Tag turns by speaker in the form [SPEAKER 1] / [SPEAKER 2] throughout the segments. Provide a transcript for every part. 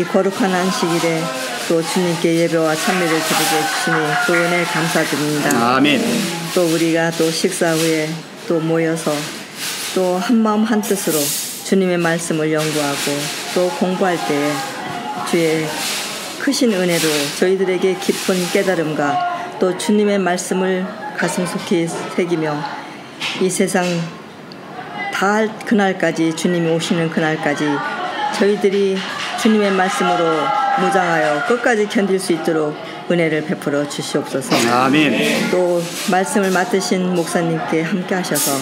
[SPEAKER 1] 이 거룩한 안식일에 또 주님께 예배와 찬미를 드리게 해주시니 그 은혜 감사드립니다.
[SPEAKER 2] 아멘.
[SPEAKER 1] 또 우리가 또 식사 후에 또 모여서 또 한마음 한뜻으로 주님의 말씀을 연구하고 또 공부할 때에 주의 크신 은혜로 저희들에게 깊은 깨달음과 또 주님의 말씀을 가슴 속히 새기며 이 세상 다 그날까지, 주님이 오시는 그날까지 저희들이 주님의 말씀으로 무장하여 끝까지 견딜 수 있도록 은혜를 베풀어 주시옵소서.
[SPEAKER 2] 아멘.
[SPEAKER 1] 또 말씀을 맡으신 목사님께 함께 하셔서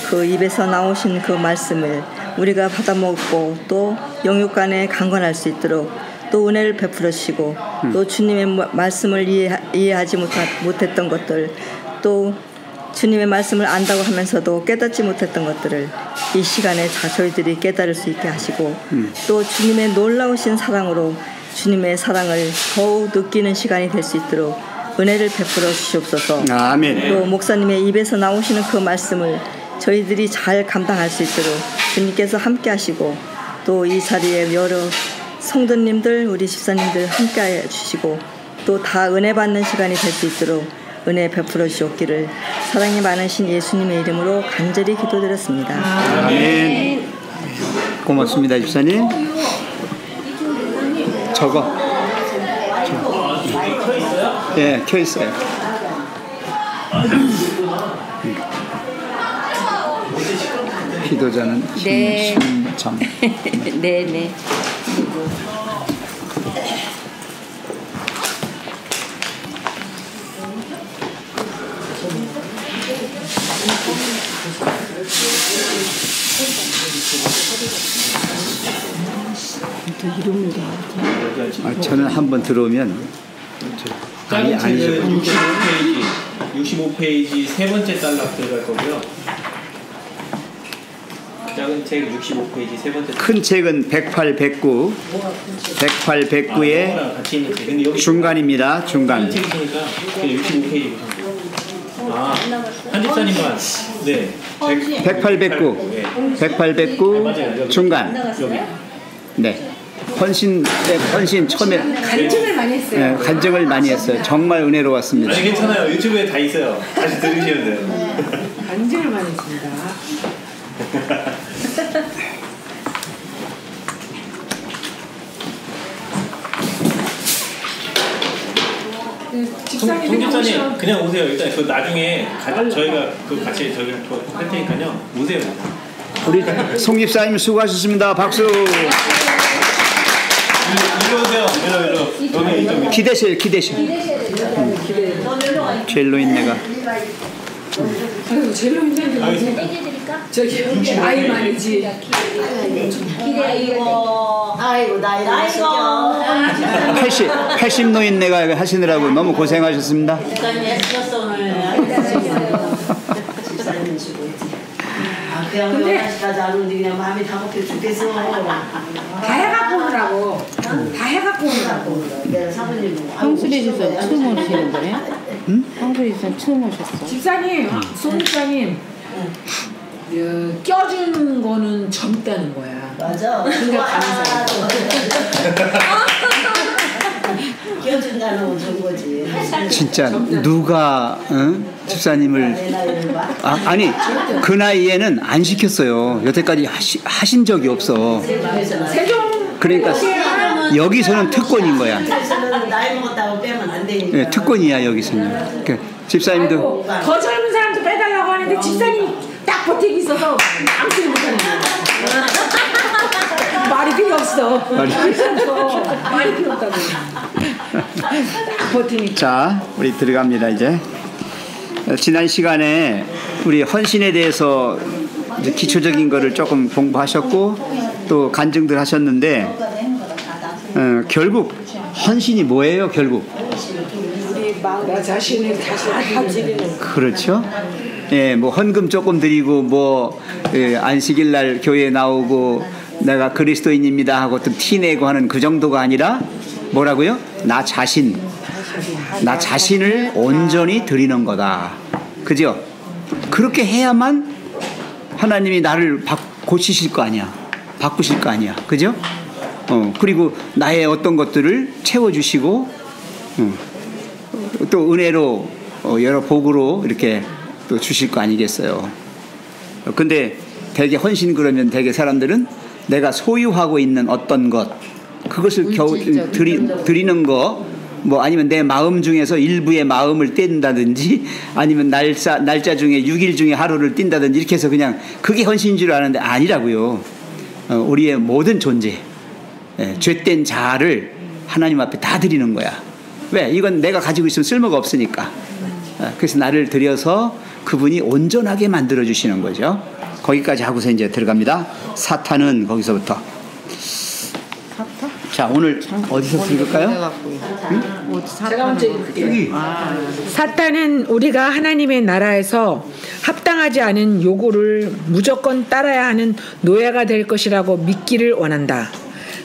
[SPEAKER 1] 그 입에서 나오신 그 말씀을 우리가 받아먹고 또 영육간에 강건할 수 있도록 또 은혜를 베풀어 주시고 또 주님의 말씀을 이해하지 못했던 것들, 또 주님의 말씀을 안다고 하면서도 깨닫지 못했던 것들을 이 시간에 저희들이 깨달을 수 있게 하시고 또 주님의 놀라우신 사랑으로 주님의 사랑을 더욱 느끼는 시간이 될 수 있도록 은혜를 베풀어 주시옵소서.
[SPEAKER 2] 아멘.
[SPEAKER 1] 또 목사님의 입에서 나오시는 그 말씀을 저희들이 잘 감당할 수 있도록 주님께서 함께 하시고 또 이 자리에 여러 성도님들, 우리 집사님들 함께 해주시고 또 다 은혜 받는 시간이 될 수 있도록 은혜 베풀어 주옵기를 사랑이 많으신 예수님의 이름으로 간절히 기도드렸습니다.
[SPEAKER 2] 아멘. 고맙습니다, 집사님. 저거. 예, 켜 있어요. 기도자는 심정.
[SPEAKER 3] 네.
[SPEAKER 2] 저는 한번 들어오면
[SPEAKER 4] 작은 책은 65페이지 세 번째 단락 들어갈 거고요. 작은 책 65페이지 세 번째.
[SPEAKER 2] 큰 책은 108, 109. 108, 109의
[SPEAKER 4] 같이 있는 책. 근데 여기
[SPEAKER 2] 중간입니다. 중간.
[SPEAKER 4] 작은 책이니까 65페이지. 아, 한 집사님만. 네.
[SPEAKER 2] 108, 109. 108, 109 중간.
[SPEAKER 4] 여기.
[SPEAKER 2] 네. 헌신 처음에
[SPEAKER 3] 간증을 많이 했어요.
[SPEAKER 2] 네, 간증을 많이 했어요. 정말 은혜로웠습니다.
[SPEAKER 4] 아니 괜찮아요. 유튜브에 다 있어요. 다시 들으시면 돼요.
[SPEAKER 3] 간증을 많이 했습니다.
[SPEAKER 4] 집사님 그냥 오세요. 일단 그 나중에 저희가 그 같이 할 테니까요. 오세요.
[SPEAKER 2] 우리 송 집사님 수고하셨습니다. 박수.
[SPEAKER 4] 일로 오세요. 일로.
[SPEAKER 2] 기대실. 젤로 인내가.
[SPEAKER 3] 아이고 젤로 있는데 저기 아이만이지.
[SPEAKER 5] 아이고 나이
[SPEAKER 2] 80 노인네가 하시느라고 너무 고생하셨습니다.
[SPEAKER 5] 근데 그냥 마음이 다 먹혀 죽겠어.
[SPEAKER 3] 다 해갖고 오느라고. 다 해갖고 오느라고.
[SPEAKER 5] 내가 사모님
[SPEAKER 6] 황수리에서 처음 오시는 거예요? 응? 황수리에서 처음 오셨어.
[SPEAKER 3] 집사님, 송 집사님. 껴주는 거는 젊다는 거야.
[SPEAKER 5] 맞아.
[SPEAKER 3] 생각하면서.
[SPEAKER 5] 껴준다는 건 좋은 거지.
[SPEAKER 2] 진짜 누가 집사님을 아니 그 나이에는 안 시켰어요. 여태까지 하신 적이 없어. 그러니까 여기서는 특권인 거야.
[SPEAKER 5] 나이 먹었다고 빼면 안 되니까.
[SPEAKER 2] 네, 특권이야 여기서는. 그러니까 집사님도
[SPEAKER 3] 더 젊은 사람도 빼달라고 하는데 집사님이 딱 버티기 있어서 아무튼 못하는 거야. 말이 필요 없어. 말이 필요 없다고. 딱 버티니까.
[SPEAKER 2] 자, 우리 들어갑니다 이제. 지난 시간에 우리 헌신에 대해서 이제 기초적인 거를 조금 공부하셨고 또 간증들 하셨는데 결국 헌신이 뭐예요? 결국
[SPEAKER 3] 나 자신을 다지리는.
[SPEAKER 2] 그렇죠. 예, 뭐 헌금 조금 드리고 뭐 안식일 날 교회에 나오고 내가 그리스도인입니다 하고 또 티내고 하는 그 정도가 아니라 뭐라고요? 나 자신을 온전히 드리는 거다. 그죠? 그렇게 해야만 하나님이 나를 고치실 거 아니야. 바꾸실 거 아니야. 그죠? 그리고 나의 어떤 것들을 채워주시고 또 은혜로 여러 복으로 이렇게 또 주실 거 아니겠어요. 근데 되게 헌신 그러면 되게 사람들은 내가 소유하고 있는 어떤 것 그것을 겨우 드리는 거 뭐 아니면 내 마음 중에서 일부의 마음을 뗀다든지 아니면 날짜 중에 6일 중에 하루를 띈다든지 이렇게 해서 그냥 그게 헌신인 줄 아는데 아니라고요. 우리의 모든 존재 죄된 자아를 하나님 앞에 다 드리는 거야. 왜? 이건 내가 가지고 있으면 쓸모가 없으니까. 그래서 나를 들여서 그분이 온전하게 만들어 주시는 거죠. 거기까지 하고서 이제 들어갑니다. 사탄은 거기서부터. 자, 오늘 어디서 읽을까요?
[SPEAKER 3] 제가 먼저 읽을게요. 사탄은 우리가 하나님의 나라에서 합당하지 않은 요구를 무조건 따라야 하는 노예가 될 것이라고 믿기를 원한다.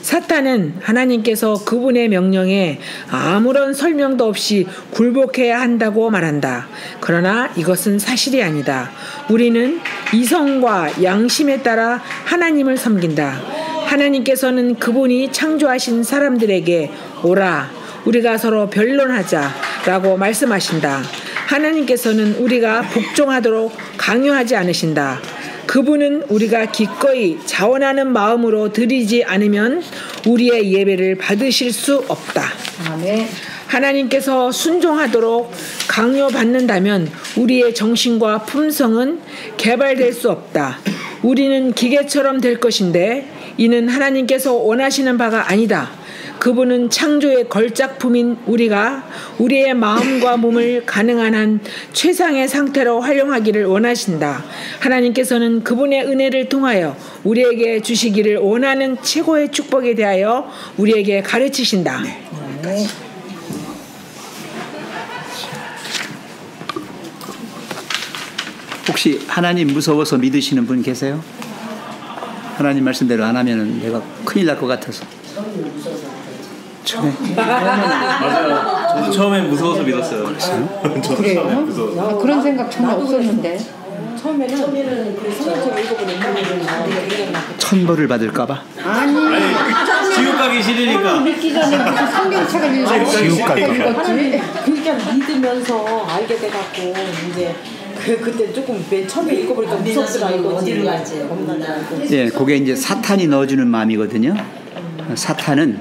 [SPEAKER 3] 사탄은 하나님께서 그분의 명령에 아무런 설명도 없이 굴복해야 한다고 말한다. 그러나 이것은 사실이 아니다. 우리는 이성과 양심에 따라 하나님을 섬긴다. 하나님께서는 그분이 창조하신 사람들에게 오라, 우리가 서로 변론하자라고 말씀하신다. 하나님께서는 우리가 복종하도록 강요하지 않으신다. 그분은 우리가 기꺼이 자원하는 마음으로 드리지 않으면 우리의 예배를 받으실 수 없다. 아멘. 하나님께서 순종하도록 강요받는다면 우리의 정신과 품성은 개발될 수 없다. 우리는 기계처럼 될 것인데 이는 하나님께서 원하시는 바가 아니다. 그분은 창조의 걸작품인 우리가 우리의 마음과 몸을 가능한 한 최상의 상태로 활용하기를 원하신다. 하나님께서는 그분의 은혜를 통하여 우리에게 주시기를 원하는 최고의 축복에 대하여 우리에게 가르치신다. 네.
[SPEAKER 2] 혹시 하나님 무서워서 믿으시는 분 계세요? 하나님 말씀대로 안 하면 내가 큰일 날 것 같아서. 처음에?
[SPEAKER 4] 맞아요. 저도 처음엔 무서워서 믿었어요. 저도
[SPEAKER 6] 그래요?
[SPEAKER 4] 처음에 무서워서.
[SPEAKER 6] 그런 생각 전혀 없었는데.
[SPEAKER 3] 처음에는 그 성경책을 읽어보는
[SPEAKER 2] 천벌을 받을까봐.
[SPEAKER 6] 아니
[SPEAKER 4] 지옥 가기 싫으니까.
[SPEAKER 6] 믿기 전에 무슨 성경책을 읽어.
[SPEAKER 2] 지옥 가기.
[SPEAKER 3] 하나님 그냥 믿으면서 알게 돼갖고 이제 그때 조금 맨 처음에 읽어보니까 무섭더라 이거지.
[SPEAKER 5] 어디로 갈지 겁나다.
[SPEAKER 2] 예, 그게 이제 사탄이 넣어주는 마음이거든요. 사탄은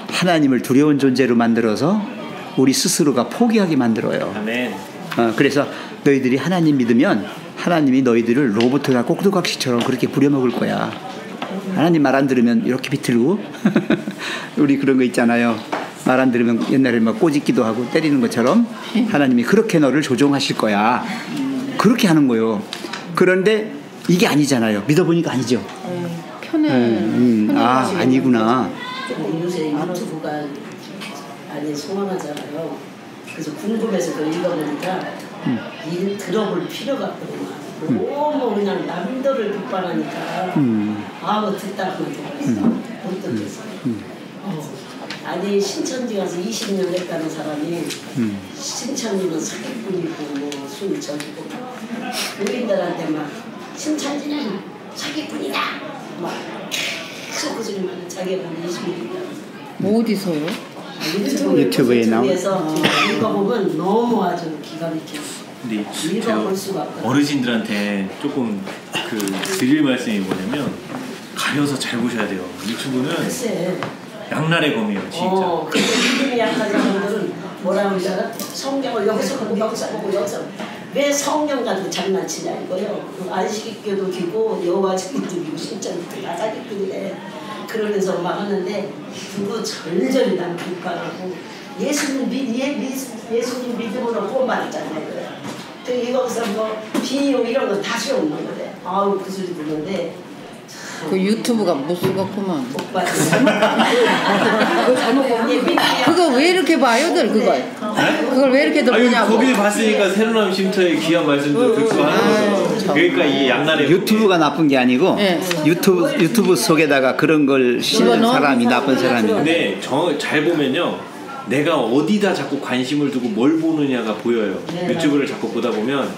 [SPEAKER 2] 하나님을 두려운 존재로 만들어서 우리 스스로가 포기하게 만들어요.
[SPEAKER 4] 아멘.
[SPEAKER 2] 그래서 너희들이 하나님 믿으면 하나님이 너희들을 로봇이나 꼭두각시처럼 그렇게 부려먹을 거야. 하나님 말 안 들으면 이렇게 비틀고 우리 그런 거 있잖아요. 말 안 들으면 옛날에 막 꼬집기도 하고 때리는 것처럼 하나님이 그렇게 너를 조종하실 거야. 그렇게 하는 거예요. 그런데 이게 아니잖아요. 믿어보니까 아니죠.
[SPEAKER 6] 편해.
[SPEAKER 2] 아니구나.
[SPEAKER 5] 요새 유튜브가 아니 소망하잖아요. 그래서 궁금해서 그걸 읽어보니까 들어볼 필요가 없구나. 너무 그냥 남들을 비판하니까 듣다 그만 들어있어. 못 듣겠어. 아니 신천지 가서 20년 했다는 사람이 신천지는 사기꾼이고 뭐 술 저기고 우리들한테 막 신천지는 사기꾼이다 막 계속 그 소리만 자기가 보면 20년이다.
[SPEAKER 6] 어디서요?
[SPEAKER 2] 유튜브에
[SPEAKER 5] 유튜브에서 읽어보면 너무 아주 기가 막혀.
[SPEAKER 4] 근데
[SPEAKER 5] 읽어볼 수가 없다.
[SPEAKER 4] 어르신들한테 조금 드릴 말씀이 뭐냐면 가려서 잘 보셔야 돼요. 유튜브는
[SPEAKER 5] 글쎄.
[SPEAKER 4] 양날의 검이에요, 진짜.
[SPEAKER 5] 근데 믿음이 약한 사람들은 뭐라고 하잖아? 성경을 여기서 보고 여기서 보고 여기서 왜 성경 가지고 장난치냐 이거요. 안식일교도 기고 여호와 증인도 기고 신천지도 다 사기꾼이래. 그러면서 막 하는데 그거 절절히 난 비판하고 예수님 믿음으로 구원받았잖아요. 이거서 뭐 비유 이런 거 다 소용없는 거래. 아우 그 소리 듣는데
[SPEAKER 6] 그 유튜브가 무서웠구만.
[SPEAKER 5] 그거
[SPEAKER 6] 왜 이렇게 봐요들 그걸? 그걸 왜 이렇게 보냐고.
[SPEAKER 4] 거길 봤으니까 새로운 쉼터의 귀한 말씀도 듣고 하는 거죠. 그러니까 이 양날의
[SPEAKER 2] 유튜브가 나쁜 게 아니고
[SPEAKER 6] 네.
[SPEAKER 2] 유튜브 속에다가 그런 걸 심는 사람이 나쁜 사람이에요.
[SPEAKER 4] 근데 잘 보면요. 내가 어디다 자꾸 관심을 두고 뭘 보느냐가 보여요. 유튜브를 자꾸 보다 보면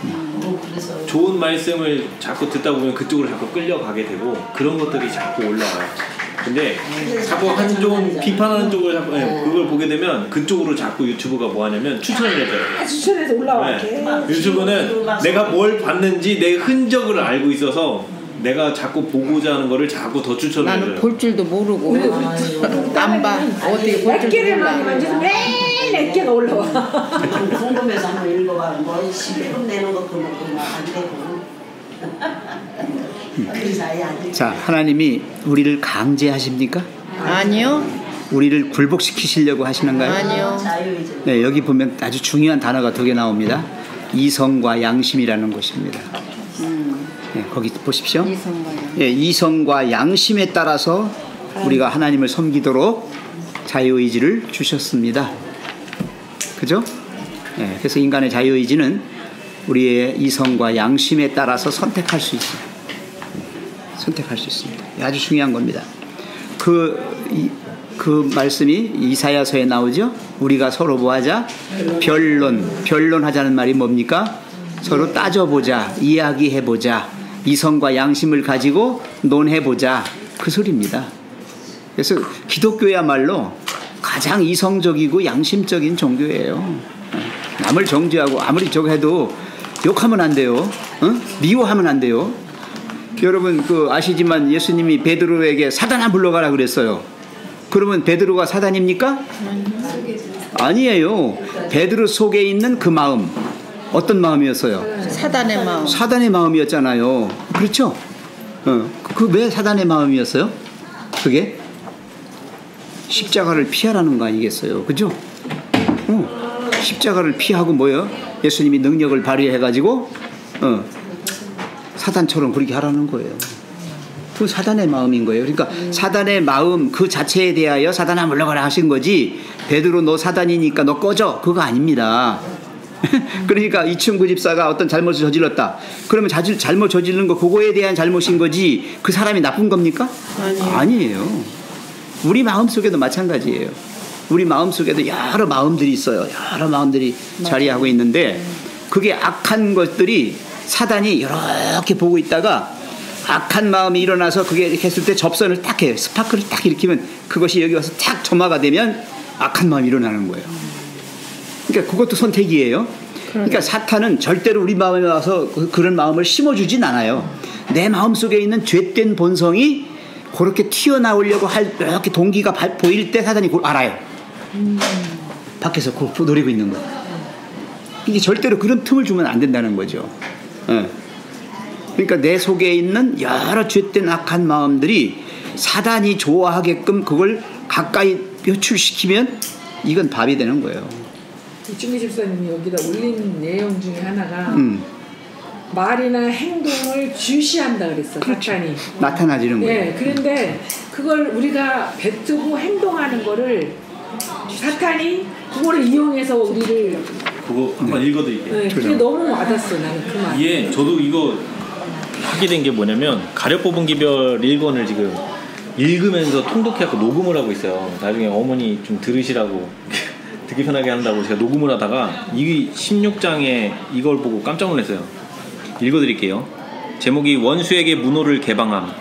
[SPEAKER 4] 좋은 말씀을 자꾸 듣다 보면 그쪽으로 자꾸 끌려가게 되고 그런 것들이 자꾸 올라와요. 근데 자꾸 한쪽 비판하는 쪽을 자꾸 그걸 보게 되면 그쪽으로 자꾸 유튜브가 뭐 하냐면 추천을 해줘요.
[SPEAKER 3] 추천해서 올라와.
[SPEAKER 4] 유튜브는 내가 뭘 봤는지 내 흔적을 알고 있어서 내가 자꾸 보고자 하는 거를 자꾸 더 추천을 해줘요.
[SPEAKER 6] 나는 볼 줄도 모르고 안 봐. 어떻게 볼 줄도
[SPEAKER 3] 액기를 많이
[SPEAKER 6] 몰라.
[SPEAKER 3] 만져서 매일 액기가 올라와.
[SPEAKER 5] 궁금해서 한번 읽어봐. 뭐 시비금 내는 거 그런 거 안 되고. 그래서 아예 안 돼.
[SPEAKER 2] 자, 하나님이 우리를 강제하십니까?
[SPEAKER 6] 아니요.
[SPEAKER 2] 우리를 굴복시키시려고 하시는가요?
[SPEAKER 6] 아니요.
[SPEAKER 5] 자유이지.
[SPEAKER 2] 네, 여기 보면 아주 중요한 단어가 2개 나옵니다. 이성과 양심이라는 것입니다. 네, 거기 보십시오.
[SPEAKER 6] 이성가요.
[SPEAKER 2] 예, 이성과 양심에 따라서 우리가 하나님을 섬기도록 자유의지를 주셨습니다. 그죠? 예, 그래서 인간의 자유의지는 우리의 이성과 양심에 따라서 선택할 수 있어요. 선택할 수 있습니다. 아주 중요한 겁니다. 그 말씀이 이사야서에 나오죠? 우리가 서로 뭐하자? 변론하자는 말이 뭡니까? 서로 따져보자, 이야기해보자, 이성과 양심을 가지고 논해보자, 그 소리입니다. 그래서 기독교야말로 가장 이성적이고 양심적인 종교예요. 남을 정죄하고 아무리 저거 해도 욕하면 안 돼요. 미워하면 안 돼요. 여러분 아시지만 예수님이 베드로에게 사단아 물러가라 그랬어요. 그러면 베드로가 사단입니까? 아니에요. 베드로 속에 있는 그 마음, 어떤 마음이었어요?
[SPEAKER 6] 사단의 마음.
[SPEAKER 2] 사단의 마음이었잖아요. 그렇죠? 그 왜 사단의 마음이었어요? 그게 십자가를 피하라는 거 아니겠어요? 그죠? 십자가를 피하고 뭐예요? 예수님이 능력을 발휘해가지고 사단처럼 그렇게 하라는 거예요. 그 사단의 마음인 거예요. 그러니까 사단의 마음 그 자체에 대하여 사단아 물러가라 하신 거지, 베드로 너 사단이니까 너 꺼져, 그거 아닙니다. 그러니까 이충구 집사가 어떤 잘못을 저질렀다. 그러면 잘못 저지른 거 그거에 대한 잘못인 거지 그 사람이 나쁜 겁니까? 아니에요. 우리 마음속에도 마찬가지예요. 우리 마음속에도 여러 마음들이 있어요. 여러 마음들이 자리하고 있는데 그게 악한 것들이 사단이 이렇게 보고 있다가 악한 마음이 일어나서 그게 이렇게 했을 때 접선을 딱 해요. 스파크를 딱 일으키면 그것이 여기 와서 탁 점화가 되면 악한 마음이 일어나는 거예요. 그러니까 그것도 선택이에요. 그러니까 사탄은 절대로 우리 마음에 와서 그런 마음을 심어주진 않아요. 내 마음속에 있는 죄된 본성이 그렇게 튀어나오려고 할 이렇게 동기가 보일 때 사탄이 그걸 알아요. 밖에서 그걸 노리고 있는 거예요. 이게 절대로 그런 틈을 주면 안 된다는 거죠. 그러니까 내 속에 있는 여러 죄된 악한 마음들이 사단이 좋아하게끔 그걸 가까이 표출시키면 이건 밥이 되는 거예요.
[SPEAKER 3] 이충기 집사님이 여기다 올린 내용 중에 하나가 말이나 행동을 주시한다 그랬어.
[SPEAKER 2] 그렇죠.
[SPEAKER 3] 사탄이
[SPEAKER 2] 나타나지는 거예요.
[SPEAKER 3] 네, 그런데 그걸 우리가 뱉고 행동하는 거를 사탄이 그거를 이용해서 우리를
[SPEAKER 4] 그거 한번 읽어드릴게요.
[SPEAKER 3] 네, 그게 너무 와닿았어. 나는 그 말.
[SPEAKER 4] 예, 저도 이거 하게 된 게 뭐냐면 가려 뽑은 기별 1권을 지금 읽으면서 통독해갖고 녹음을 하고 있어요. 나중에 어머니 좀 들으시라고 듣기 편하게 한다고 제가 녹음을 하다가 이 16장에 이걸 보고 깜짝 놀랐어요. 읽어드릴게요. 제목이 원수에게 문호를 개방함.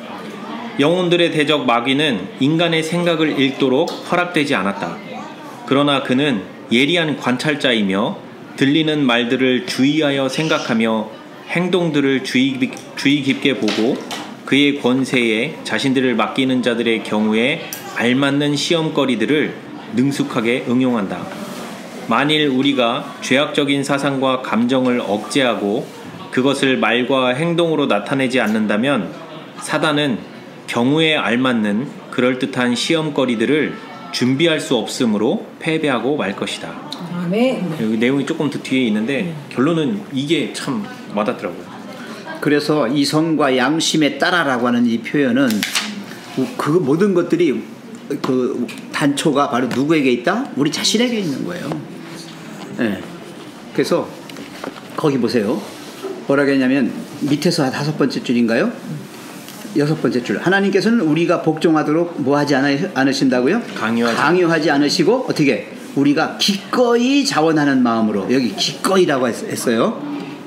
[SPEAKER 4] 영혼들의 대적 마귀는 인간의 생각을 읽도록 허락되지 않았다. 그러나 그는 예리한 관찰자이며 들리는 말들을 주의하여 생각하며 행동들을 주의 깊게 보고 그의 권세에 자신들을 맡기는 자들의 경우에 알맞는 시험거리들을 능숙하게 응용한다. 만일 우리가 죄악적인 사상과 감정을 억제하고 그것을 말과 행동으로 나타내지 않는다면 사단은 경우에 알맞는 그럴듯한 시험거리들을 준비할 수 없으므로 패배하고 말 것이다. 여기 내용이 조금 더 뒤에 있는데 결론은 이게 참 와닿더라고요.
[SPEAKER 2] 그래서 이성과 양심에 따라라고 하는 이 표현은 그 모든 것들이 그 단초가 바로 누구에게 있다? 우리 자신에게 있는 거예요. 네. 그래서 거기 보세요. 뭐라고 했냐면 밑에서 5번째 줄인가요? 6번째 줄. 하나님께서는 우리가 복종하도록 뭐하지 않으신다고요? 강요하지 않으시고 어떻게? 우리가 기꺼이 자원하는 마음으로, 여기 기꺼이라고 했어요.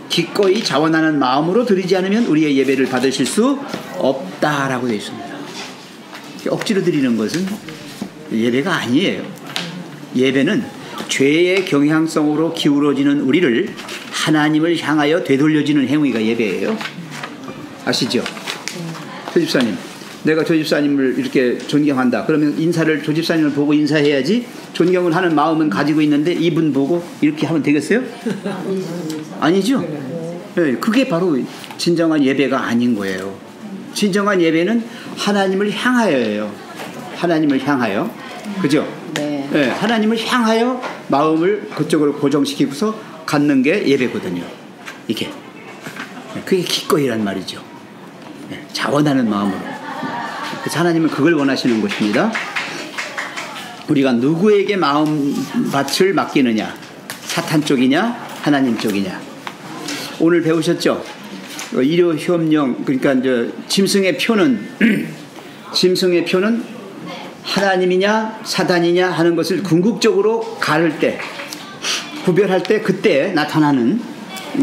[SPEAKER 2] 기꺼이 자원하는 마음으로 드리지 않으면 우리의 예배를 받으실 수 없다라고 되어 있습니다. 억지로 드리는 것은 예배가 아니에요. 예배는 죄의 경향성으로 기울어지는 우리를 하나님을 향하여 되돌려지는 행위가 예배예요. 아시죠? 조 집사님, 내가 조 집사님을 이렇게 존경한다. 그러면 인사를 조 집사님을 보고 인사해야지. 존경을 하는 마음은 가지고 있는데 이분 보고 이렇게 하면 되겠어요? 아니죠? 네, 그게 바로 진정한 예배가 아닌 거예요. 진정한 예배는 하나님을 향하여예요. 하나님을 향하여. 그죠?
[SPEAKER 6] 네.
[SPEAKER 2] 네, 하나님을 향하여 마음을 그쪽으로 고정시키고서 갖는 게 예배거든요. 이게. 그게 기꺼이란 말이죠. 네, 자원하는 마음으로. 그래서 하나님은 그걸 원하시는 것입니다. 우리가 누구에게 마음밭을 맡기느냐, 사탄 쪽이냐 하나님 쪽이냐. 오늘 배우셨죠? 일요협령, 그러니까 이제 짐승의 표는 짐승의 표는 하나님이냐 사단이냐 하는 것을 궁극적으로 가를 때, 구별할 때 그때 나타나는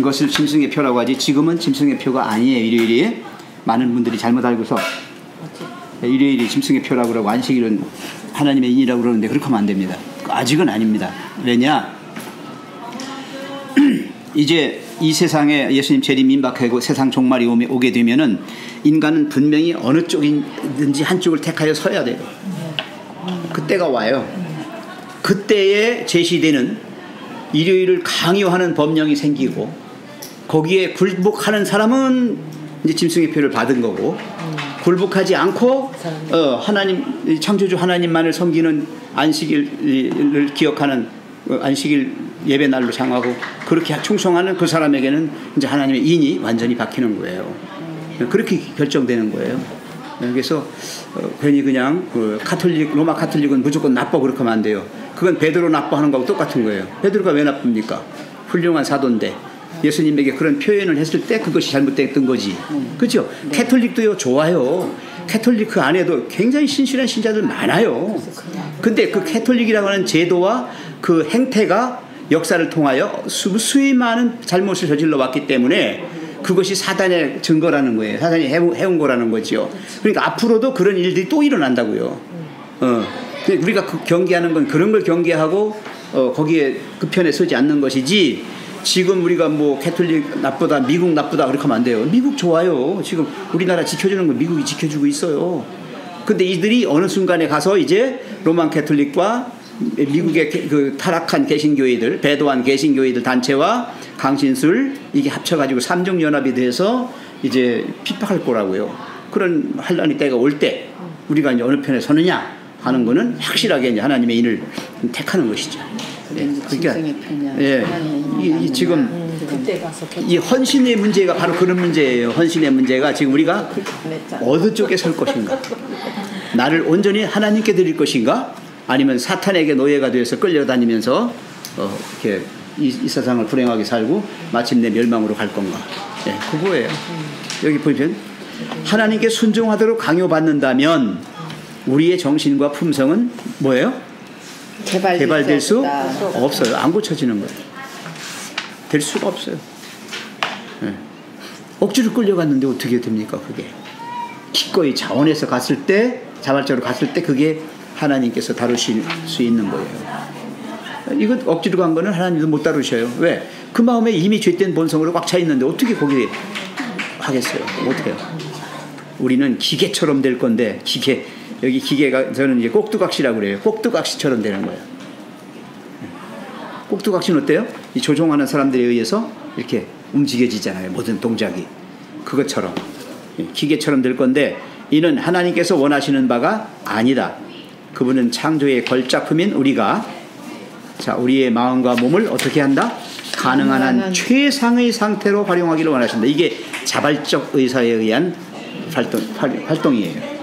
[SPEAKER 2] 것을 짐승의 표라고 하지. 지금은 짐승의 표가 아니에요. 일요일이 많은 분들이 잘못 알고서 일요일이 짐승의 표라고 그러고 안식일은 하나님의 인이라고 그러는데 그렇게 하면 안 됩니다. 아직은 아닙니다. 왜냐? 이제 이 세상에 예수님 재림 임박하고 세상 종말이 오게 되면은 인간은 분명히 어느 쪽이든지 한쪽을 택하여 서야 돼요. 그때가 와요. 그때에 제시되는 일요일을 강요하는 법령이 생기고 거기에 굴복하는 사람은 이제 짐승의 표를 받은 거고, 굴복하지 않고 하나님 창조주 하나님만을 섬기는 안식일을 기억하는 안식일 예배 날로 정하고 그렇게 충성하는 그 사람에게는 이제 하나님의 인이 완전히 박히는 거예요. 그렇게 결정되는 거예요. 그래서 괜히 그냥 그 로마 카톨릭은 무조건 나빠 그렇게 하면 안 돼요. 그건 베드로 나빠하는 거하고 똑같은 거예요. 베드로가 왜 나쁩니까? 훌륭한 사도인데 예수님에게 그런 표현을 했을 때 그것이 잘못됐던 거지. 그렇죠? 네. 캐톨릭도요 좋아요. 캐톨릭 그 안에도 굉장히 신실한 신자들 많아요. 근데 그 캐톨릭이라고 하는 제도와 그 행태가 역사를 통하여 수위 많은 잘못을 저질러 왔기 때문에 그것이 사단의 증거라는 거예요. 사단이 해온 거라는 거죠. 그러니까 앞으로도 그런 일들이 또 일어난다고요. 우리가 경계하는 건 그런 걸 경계하고 거기에 그 편에 서지 않는 것이지, 지금 우리가 뭐 캐톨릭 나쁘다, 미국 나쁘다 그렇게 하면 안 돼요. 미국 좋아요. 지금 우리나라 지켜주는 거 미국이 지켜주고 있어요. 근데 이들이 어느 순간에 가서 이제 로만 캐톨릭과 미국의 그 타락한 개신교회들, 배도한 개신교회들 단체와 강신술 이게 합쳐가지고 삼중연합이 돼서 이제 핍박할 거라고요. 그런 환란의 때가 올 때 우리가 이제 어느 편에 서느냐 하는 거는 확실하게 이제 하나님의 인을 택하는 것이죠. 네. 그러니까 이 지금 이 헌신의 문제가 바로 그런 문제예요. 헌신의 문제가 지금 우리가 어느 쪽에 설 것인가, 나를 온전히 하나님께 드릴 것인가, 아니면 사탄에게 노예가 되어서 끌려다니면서 이렇게 이 세상을 불행하게 살고 마침내 멸망으로 갈 건가. 네, 그거예요. 여기 보시면 하나님께 순종하도록 강요받는다면 우리의 정신과 품성은 뭐예요? 개발될 수 없어요. 안 고쳐지는 거예요. 될 수가 없어요. 네. 억지로 끌려갔는데 어떻게 됩니까? 그게 기꺼이 자원해서 갔을 때, 자발적으로 갔을 때 그게 하나님께서 다루실 수 있는 거예요. 이거 억지로 간 거는 하나님도 못 다루셔요. 왜? 그 마음에 이미 죄된 본성으로 꽉 차 있는데 어떻게 거기에 하겠어요? 못해요. 우리는 기계처럼 될 건데, 여기 기계가 저는 이제 꼭두각시라고 그래요. 꼭두각시처럼 되는 거예요. 꼭두각시는 어때요? 이 조종하는 사람들에 의해서 이렇게 움직여지잖아요. 모든 동작이. 그것처럼 기계처럼 될 건데, 이는 하나님께서 원하시는 바가 아니다. 그분은 창조의 걸작품인 우리의 마음과 몸을 어떻게 한다? 가능한 한 최상의 상태로 활용하기를 원하신다. 이게 자발적 의사에 의한 활동이에요.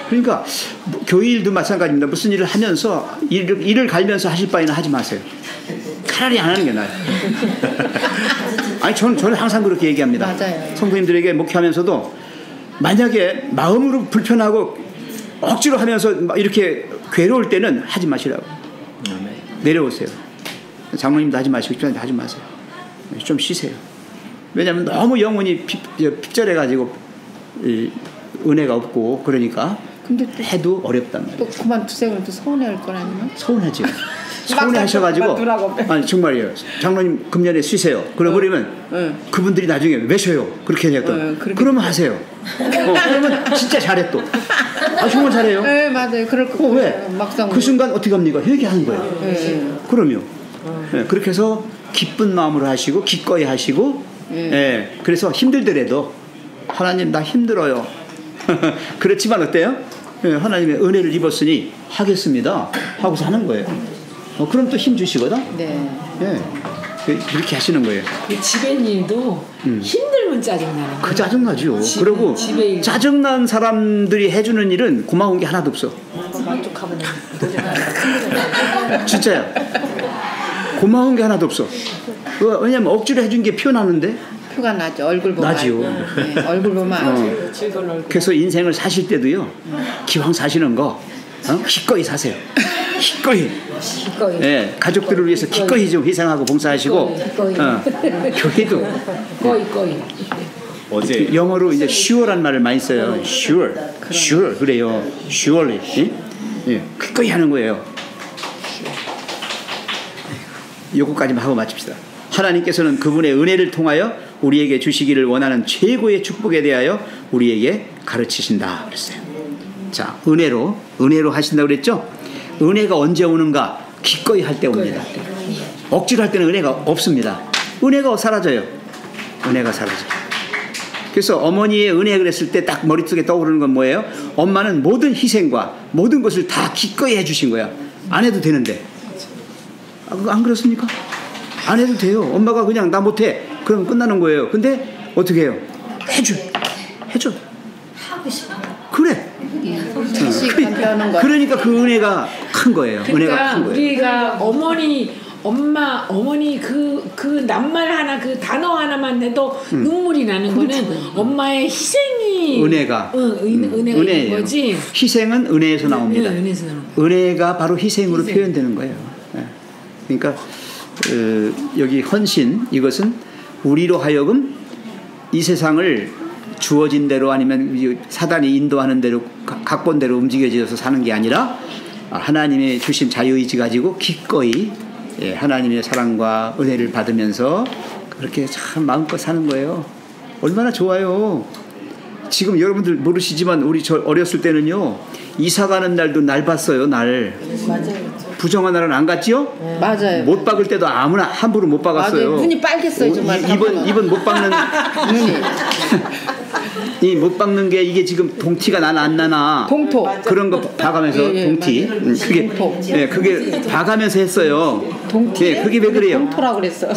[SPEAKER 2] 그러니까 교회 일도 마찬가지입니다. 무슨 일을 하면서 일을 갈면서 하실 바에는 하지 마세요. 차라리 안 하는 게 나아요. 아니 저는 항상 그렇게 얘기합니다.
[SPEAKER 6] 맞아요.
[SPEAKER 2] 성도님들에게 목회하면서도 만약에 마음으로 불편하고 억지로 하면서 이렇게 괴로울 때는 하지 마시라고. 내려오세요. 장로님도 하지 마시고 집사님도 하지 마세요. 좀 쉬세요. 왜냐하면 너무 영혼이 핍절해가지고 은혜가 없고 그러니까
[SPEAKER 6] 근데
[SPEAKER 2] 해도 어렵단 말이에요.
[SPEAKER 6] 또 그만두세요. 그래도 서운해할 건 아니면?
[SPEAKER 2] 서운하죠. 서운하셔가지고
[SPEAKER 6] 그만두라고.
[SPEAKER 2] 아니 정말이에요. 장로님 금년에 쉬세요. 그러버리면 그분들이 나중에 왜 쉬어요? 그렇게 해요. 그러면 하세요. 그러면 진짜 잘해 또. 아 정말 잘해요.
[SPEAKER 6] 네 맞아요. 그럴 거.
[SPEAKER 2] 왜?
[SPEAKER 6] 막상
[SPEAKER 2] 그 순간 어떻게 합니까? 회개하는 거예요. 그럼요. 네, 그렇게 해서 기쁜 마음으로 하시고 기꺼이 하시고 예, 그래서 힘들더라도 하나님 나 힘들어요. 그렇지만 어때요? 예, 하나님의 은혜를 입었으니 하겠습니다 하고서 하는 거예요. 그럼 또 힘 주시거든.
[SPEAKER 6] 네.
[SPEAKER 2] 예, 그렇게 하시는 거예요.
[SPEAKER 3] 그 집안일도 힘들면 짜증나는
[SPEAKER 2] 그 짜증나죠. 그리고
[SPEAKER 3] 집에 일.
[SPEAKER 2] 짜증난 사람들이 해주는 일은 고마운 게 하나도 없어.
[SPEAKER 3] 만족하면
[SPEAKER 2] 진짜요. 고마운 게 하나도 없어. 왜냐면 억지로 해준 게 표나는데.
[SPEAKER 6] 표가 나죠. 얼굴 보면.
[SPEAKER 2] 나지요.
[SPEAKER 6] 네, 얼굴 보면 알죠.
[SPEAKER 3] 즐거운 얼굴.
[SPEAKER 2] 그래서 인생을 사실 때도요. 기왕 사시는 거 기꺼이 사세요. 기꺼이.
[SPEAKER 3] 기꺼이.
[SPEAKER 2] 예, 가족들을 위해서 기꺼이 좀 희생하고 봉사하시고.
[SPEAKER 3] 기꺼이.
[SPEAKER 2] 교회도.
[SPEAKER 3] 꺼이.
[SPEAKER 4] 어제
[SPEAKER 2] 영어로 이제 sure란 말을 많이 써요. sure 그래요. surely. 예, 기꺼이 하는 거예요. 요거까지만 하고 마칩시다. 하나님께서는 그분의 은혜를 통하여 우리에게 주시기를 원하는 최고의 축복에 대하여 우리에게 가르치신다 그랬어요. 자, 은혜로 하신다고 그랬죠? 은혜가 언제 오는가? 기꺼이 할 때 옵니다. 억지로 할 때는 은혜가 없습니다. 은혜가 사라져요. 은혜가 사라져요. 그래서 어머니의 은혜 그랬을 때 딱 머릿속에 떠오르는 건 뭐예요? 엄마는 모든 희생과 모든 것을 다 기꺼이 해주신 거야. 안 해도 되는데. 안 그렇습니까? 안 해도 돼요. 엄마가 그냥 나 못해. 그러면 끝나는 거예요. 근데 어떻게 해요? 해줘.
[SPEAKER 5] 하고 싶어.
[SPEAKER 2] 그래. 그러니까 그 은혜가 큰 거예요. 은혜가
[SPEAKER 3] 그러니까
[SPEAKER 2] 큰 거예요.
[SPEAKER 3] 우리가 어머니 그 낱말 하나 그 단어 하나만 해도 눈물이 나는 거는 엄마의 희생이
[SPEAKER 2] 은혜가
[SPEAKER 3] 은혜가 있는 거지.
[SPEAKER 2] 희생은 은혜에서 나옵니다.
[SPEAKER 3] 은혜에서 나오는
[SPEAKER 2] 은혜가 바로 희생으로 표현되는 거예요. 그러니까 여기 헌신 이것은 우리로 하여금 이 세상을 주어진 대로 아니면 사단이 인도하는 대로 각본대로 움직여져서 사는 게 아니라 하나님의 주신 자유의지 가지고 기꺼이 하나님의 사랑과 은혜를 받으면서 그렇게 참 마음껏 사는 거예요. 얼마나 좋아요. 지금 여러분들 모르시지만 우리 저 어렸을 때는요 이사 가는 날도 날 봤어요. 날.
[SPEAKER 3] 맞아요.
[SPEAKER 2] 부정한 날은 안 갔지요?
[SPEAKER 6] 맞아요.
[SPEAKER 2] 못 박을 때도 아무나 함부로 못 박았어요.
[SPEAKER 6] 맞아요. 눈이 빨갰어요 정말.
[SPEAKER 2] 이번 못 박는
[SPEAKER 6] 눈이.
[SPEAKER 2] 이 못 박는 게 이게 지금 동티가 나나 안 나나
[SPEAKER 6] 동토.
[SPEAKER 2] 그런 거 봐가면서
[SPEAKER 6] 예,
[SPEAKER 2] 동티 그게
[SPEAKER 6] 동토.
[SPEAKER 2] 그게 봐가면서 했어요.
[SPEAKER 6] 동티.
[SPEAKER 2] 그게 왜 그래요?
[SPEAKER 6] 동토라고 그랬어.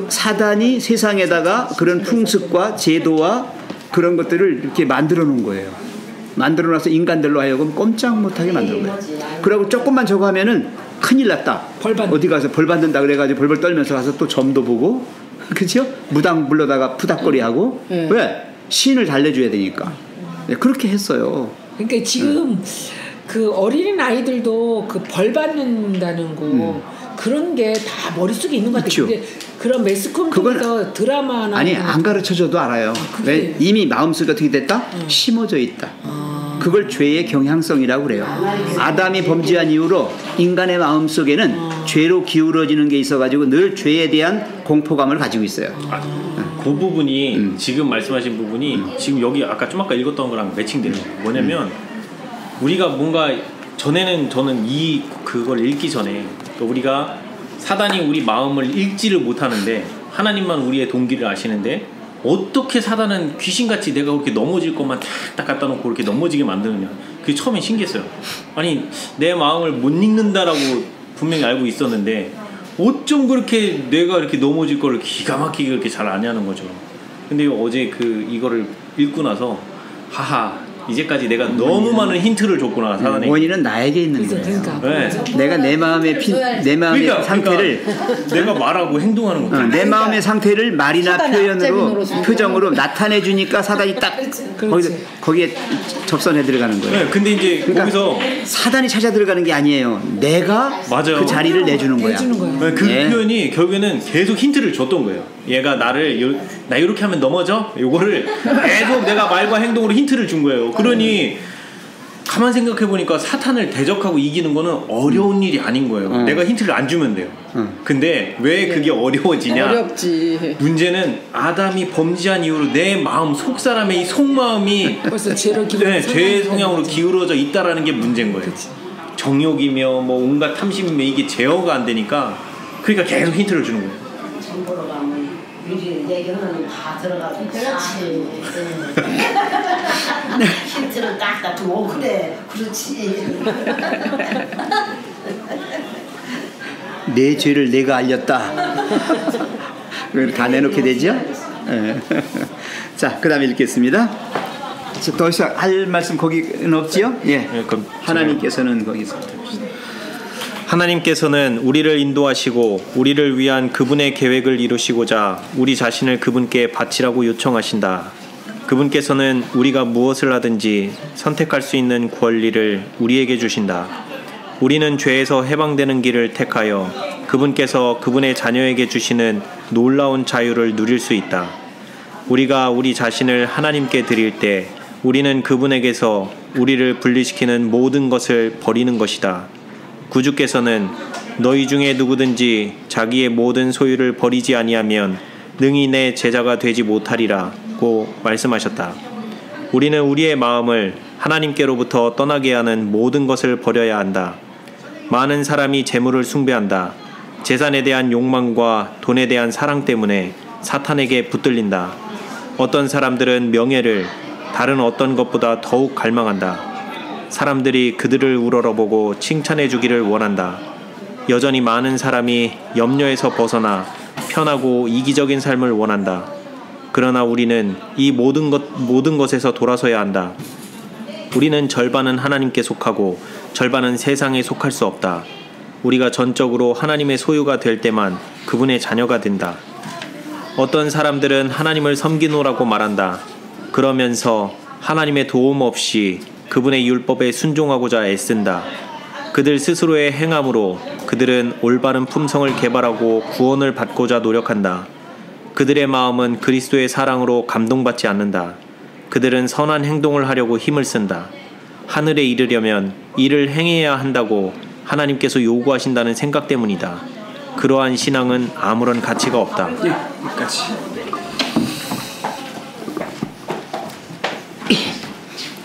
[SPEAKER 2] 사단이 세상에다가 그런 풍습과 제도와 그런 것들을 이렇게 만들어 놓은 거예요. 만들어 놔서 인간들로 하여금 꼼짝 못하게 만든 거예요. 그리고 조금만 저거 하면은 큰일 났다. 어디 가서 벌 받는다 그래가지고 벌벌 떨면서 가서 또 점도 보고 그렇죠? 무당 불러다가 푸닥거리하고 왜? 신을 달래줘야 되니까. 그렇게 했어요.
[SPEAKER 3] 그러니까 지금 그 어린 아이들도 그 벌 받는다는 거 그런 게 다 머릿속에 있는 것 같아요. 근데 그런 매스컴 통해서 드라마나
[SPEAKER 2] 아니 안 가르쳐줘도 알아요. 왜? 이미 마음속에 어떻게 됐다? 심어져 있다. 그걸 죄의 경향성이라고 그래요. 아담이 범죄한 이후로 인간의 마음속에는 죄로 기울어지는 게 있어가지고 늘 죄에 대한 공포감을 가지고 있어요.
[SPEAKER 4] 그 부분이 지금 말씀하신 부분이 지금 여기 아까 읽었던 거랑 매칭되는 거예요. 뭐냐면 우리가 뭔가 전에는 저는 그걸 읽기 전에 우리가 사단이 우리 마음을 읽지를 못하는데 하나님만 우리의 동기를 아시는데 어떻게 사단은 귀신같이 내가 그렇게 넘어질 것만 탁 갖다 놓고 그렇게 넘어지게 만드느냐. 그게 처음에 신기했어요. 아니 내 마음을 못 읽는다라고 분명히 알고 있었는데 어쩜 그렇게 내가 이렇게 넘어질 거를 기가 막히게 그렇게 잘 아냐는 거죠. 근데 어제 이거를 읽고 나서 하하 이제까지 내가 너무 많은 힌트를 줬구나 사단이.
[SPEAKER 2] 원인은 나에게 있는 거예요.
[SPEAKER 3] 그러니까.
[SPEAKER 4] 네.
[SPEAKER 2] 내가 내 마음의 상태를
[SPEAKER 4] 내가 말하고 행동하는 거죠.
[SPEAKER 2] 내 마음의 상태를 말이나 표정으로 나타내 주니까 사단이 딱 거기에 접선해 들어가는 거예요.
[SPEAKER 4] 네, 근데 이제
[SPEAKER 2] 그러니까
[SPEAKER 4] 거기서
[SPEAKER 2] 사단이 찾아 들어가는 게 아니에요. 내가
[SPEAKER 4] 맞아요.
[SPEAKER 2] 그 자리를 내주는 거야.
[SPEAKER 4] 네, 그 표현이 결국에는 계속 힌트를 줬던 거예요. 얘가 나 이렇게 하면 넘어져? 요거를 계속 내가 말과 행동으로 힌트를 준 거예요. 그러니 가만 생각해 보니까 사탄을 대적하고 이기는 거는 어려운 일이 아닌 거예요. 내가 힌트를 안 주면 돼요. 근데 왜 그게 어려워지냐?
[SPEAKER 6] 어렵지.
[SPEAKER 4] 문제는 아담이 범죄한 이후로 내 마음 속 사람의 이 속마음이
[SPEAKER 3] 벌써 죄로 기울어
[SPEAKER 4] 죄의 성향으로 기울어져 있다라는 게 문제인 거예요.
[SPEAKER 3] 그치.
[SPEAKER 4] 정욕이며 뭐 온갖 탐심이며 이게 제어가 안 되니까 그러니까 계속 힌트를 주는 거예요.
[SPEAKER 5] 정보로 가면 미리 얘기하면 다 들어가고 그렇지. 힌트를 딱딱 주고 그래 그렇지.
[SPEAKER 2] 내 죄를 내가 알렸다. 다 내놓게 되죠? 예. 자, 그 다음에 읽겠습니다. 더 이상 할 말씀 거기는 없지요? 예.
[SPEAKER 4] 그럼
[SPEAKER 2] 하나님께서는 거기서.
[SPEAKER 4] 하나님께서는 우리를 인도하시고 우리를 위한 그분의 계획을 이루시고자 우리 자신을 그분께 바치라고 요청하신다. 그분께서는 우리가 무엇을 하든지 선택할 수 있는 권리를 우리에게 주신다. 우리는 죄에서 해방되는 길을 택하여 그분께서 그분의 자녀에게 주시는 놀라운 자유를 누릴 수 있다. 우리가 우리 자신을 하나님께 드릴 때 우리는 그분에게서 우리를 분리시키는 모든 것을 버리는 것이다. 구주께서는 너희 중에 누구든지 자기의 모든 소유를 버리지 아니하면 능히 내 제자가 되지 못하리라고 말씀하셨다. 우리는 우리의 마음을 하나님께로부터 떠나게 하는 모든 것을 버려야 한다. 많은 사람이 재물을 숭배한다. 재산에 대한 욕망과 돈에 대한 사랑 때문에 사탄에게 붙들린다. 어떤 사람들은 명예를 다른 어떤 것보다 더욱 갈망한다. 사람들이 그들을 우러러보고 칭찬해 주기를 원한다. 여전히 많은 사람이 염려에서 벗어나 편하고 이기적인 삶을 원한다. 그러나 우리는 이 모든 것에서 돌아서야 한다. 우리는 절반은 하나님께 속하고 절반은 세상에 속할 수 없다. 우리가 전적으로 하나님의 소유가 될 때만 그분의 자녀가 된다. 어떤 사람들은 하나님을 섬기노라고 말한다. 그러면서 하나님의 도움 없이 그분의 율법에 순종하고자 애쓴다. 그들 스스로의 행함으로 그들은 올바른 품성을 개발하고 구원을 받고자 노력한다. 그들의 마음은 그리스도의 사랑으로 감동받지 않는다. 그들은 선한 행동을 하려고 힘을 쓴다. 하늘에 이르려면 이를 행해야 한다고 하나님께서 요구하신다는 생각 때문이다. 그러한 신앙은 아무런 가치가 없다.
[SPEAKER 2] 여기까지.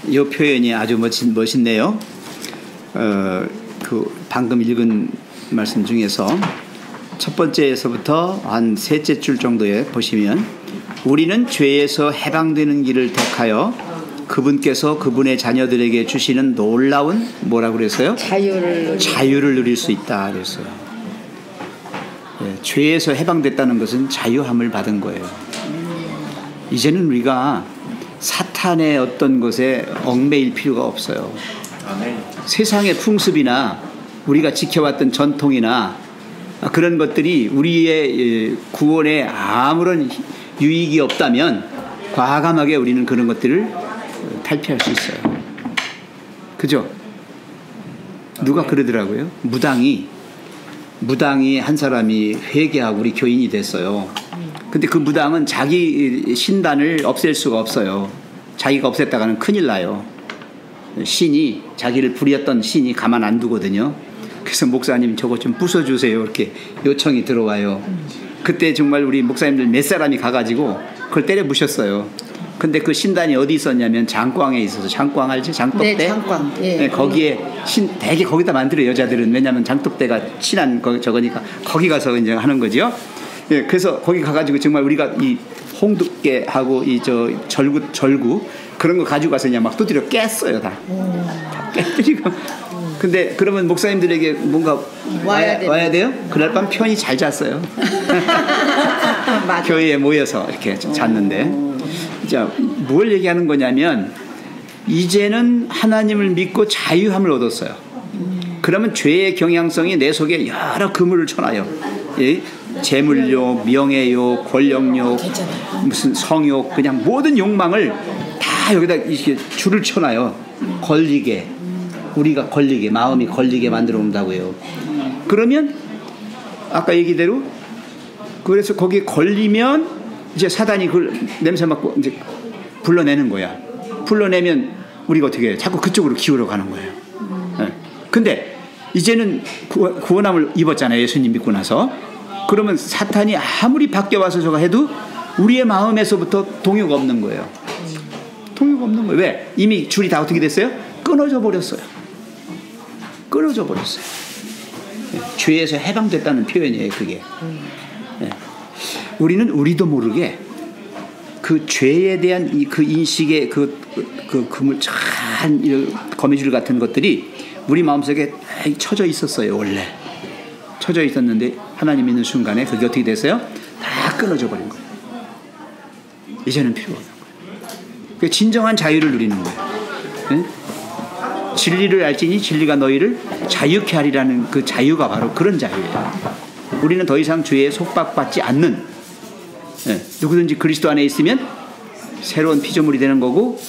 [SPEAKER 2] 이 표현이 아주 멋있네요. 그 방금 읽은 말씀 중에서 첫 번째에서부터 한 셋째 줄 정도에 보시면 우리는 죄에서 해방되는 길을 택하여 그분께서 그분의 자녀들에게 주시는 놀라운 뭐라고 그랬어요? 자유를 누릴 수 있다 그랬어요. 네, 죄에서 해방됐다는 것은 자유함을 받은 거예요. 이제는 우리가 사탄의 어떤 것에 얽매일 필요가 없어요. 세상의 풍습이나 우리가 지켜왔던 전통이나 그런 것들이 우리의 구원에 아무런 유익이 없다면 과감하게 우리는 그런 것들을 탈피할 수 있어요. 그죠? 누가 그러더라고요. 무당이 한 사람이 회개하고 우리 교인이 됐어요. 근데 그 무당은 자기 신단을 없앨 수가 없어요. 자기가 없앴다가는 큰일 나요. 신이 자기를 부렸던 신이 가만 안 두거든요. 그래서 목사님 저거 좀 부숴주세요 이렇게 요청이 들어와요. 그때 정말 우리 목사님들 몇 사람이 가가지고 그걸 때려 부셨어요. 근데 그 신단이 어디 있었냐면 장광에 있어서, 장광 알지? 장독대?
[SPEAKER 6] 네, 장광. 예.
[SPEAKER 2] 네, 거기에 대개 거기다 만들어요, 여자들은. 왜냐하면 장독대가 친한 저거니까 거기 가서 이제 하는 거죠. 예, 그래서 거기 가가지고 정말 우리가 이 홍두깨하고 이 절구 그런 거 가지고 가서 그냥 막 두드려 깼어요, 다 깨뜨리고. 근데 그러면 목사님들에게 뭔가 와야 돼요? 그날 밤 편히 잘 잤어요. 교회에 모여서 이렇게 잤는데. 자, 뭘 얘기하는 거냐면 이제는 하나님을 믿고 자유함을 얻었어요. 그러면 죄의 경향성이 내 속에 여러 그물을 쳐놔요. 예? 재물욕, 명예욕, 권력욕, 무슨 성욕, 그냥 모든 욕망을 다 여기다 이렇게 줄을 쳐놔요. 우리가 걸리게, 마음이 걸리게 만들어 놓는다고요. 그러면 아까 얘기대로 그래서 거기에 걸리면 이제 사단이 그걸 냄새 맡고 이제 불러내는 거야. 불러내면 우리가 어떻게 해요? 자꾸 그쪽으로 기울어 가는 거예요. 네. 근데 이제는 구원함을 입었잖아요. 예수님 믿고 나서. 그러면 사탄이 아무리 밖에 와서 저거 해도 우리의 마음에서부터 동요가 없는 거예요. 동요가 없는 거예요. 왜? 이미 줄이 다 어떻게 됐어요? 끊어져 버렸어요. 끊어져 버렸어요. 네. 죄에서 해방됐다는 표현이에요. 그게. 네. 우리는 우리도 모르게 그 죄에 대한 그 인식의 그 그물찬 거미줄 같은 것들이 우리 마음속에 쳐져 있었어요. 원래 쳐져 있었는데 하나님 믿는 순간에 그게 어떻게 됐어요? 다 끊어져 버린 거예요. 이제는 필요 없는 거예요. 진정한 자유를 누리는 거예요. 네? 진리를 알지니 진리가 너희를 자유케 하리라는 그 자유가 바로 그런 자유예요. 우리는 더 이상 죄에 속박받지 않는, 네, 누구든지 그리스도 안에 있으면 새로운 피조물이 되는 거고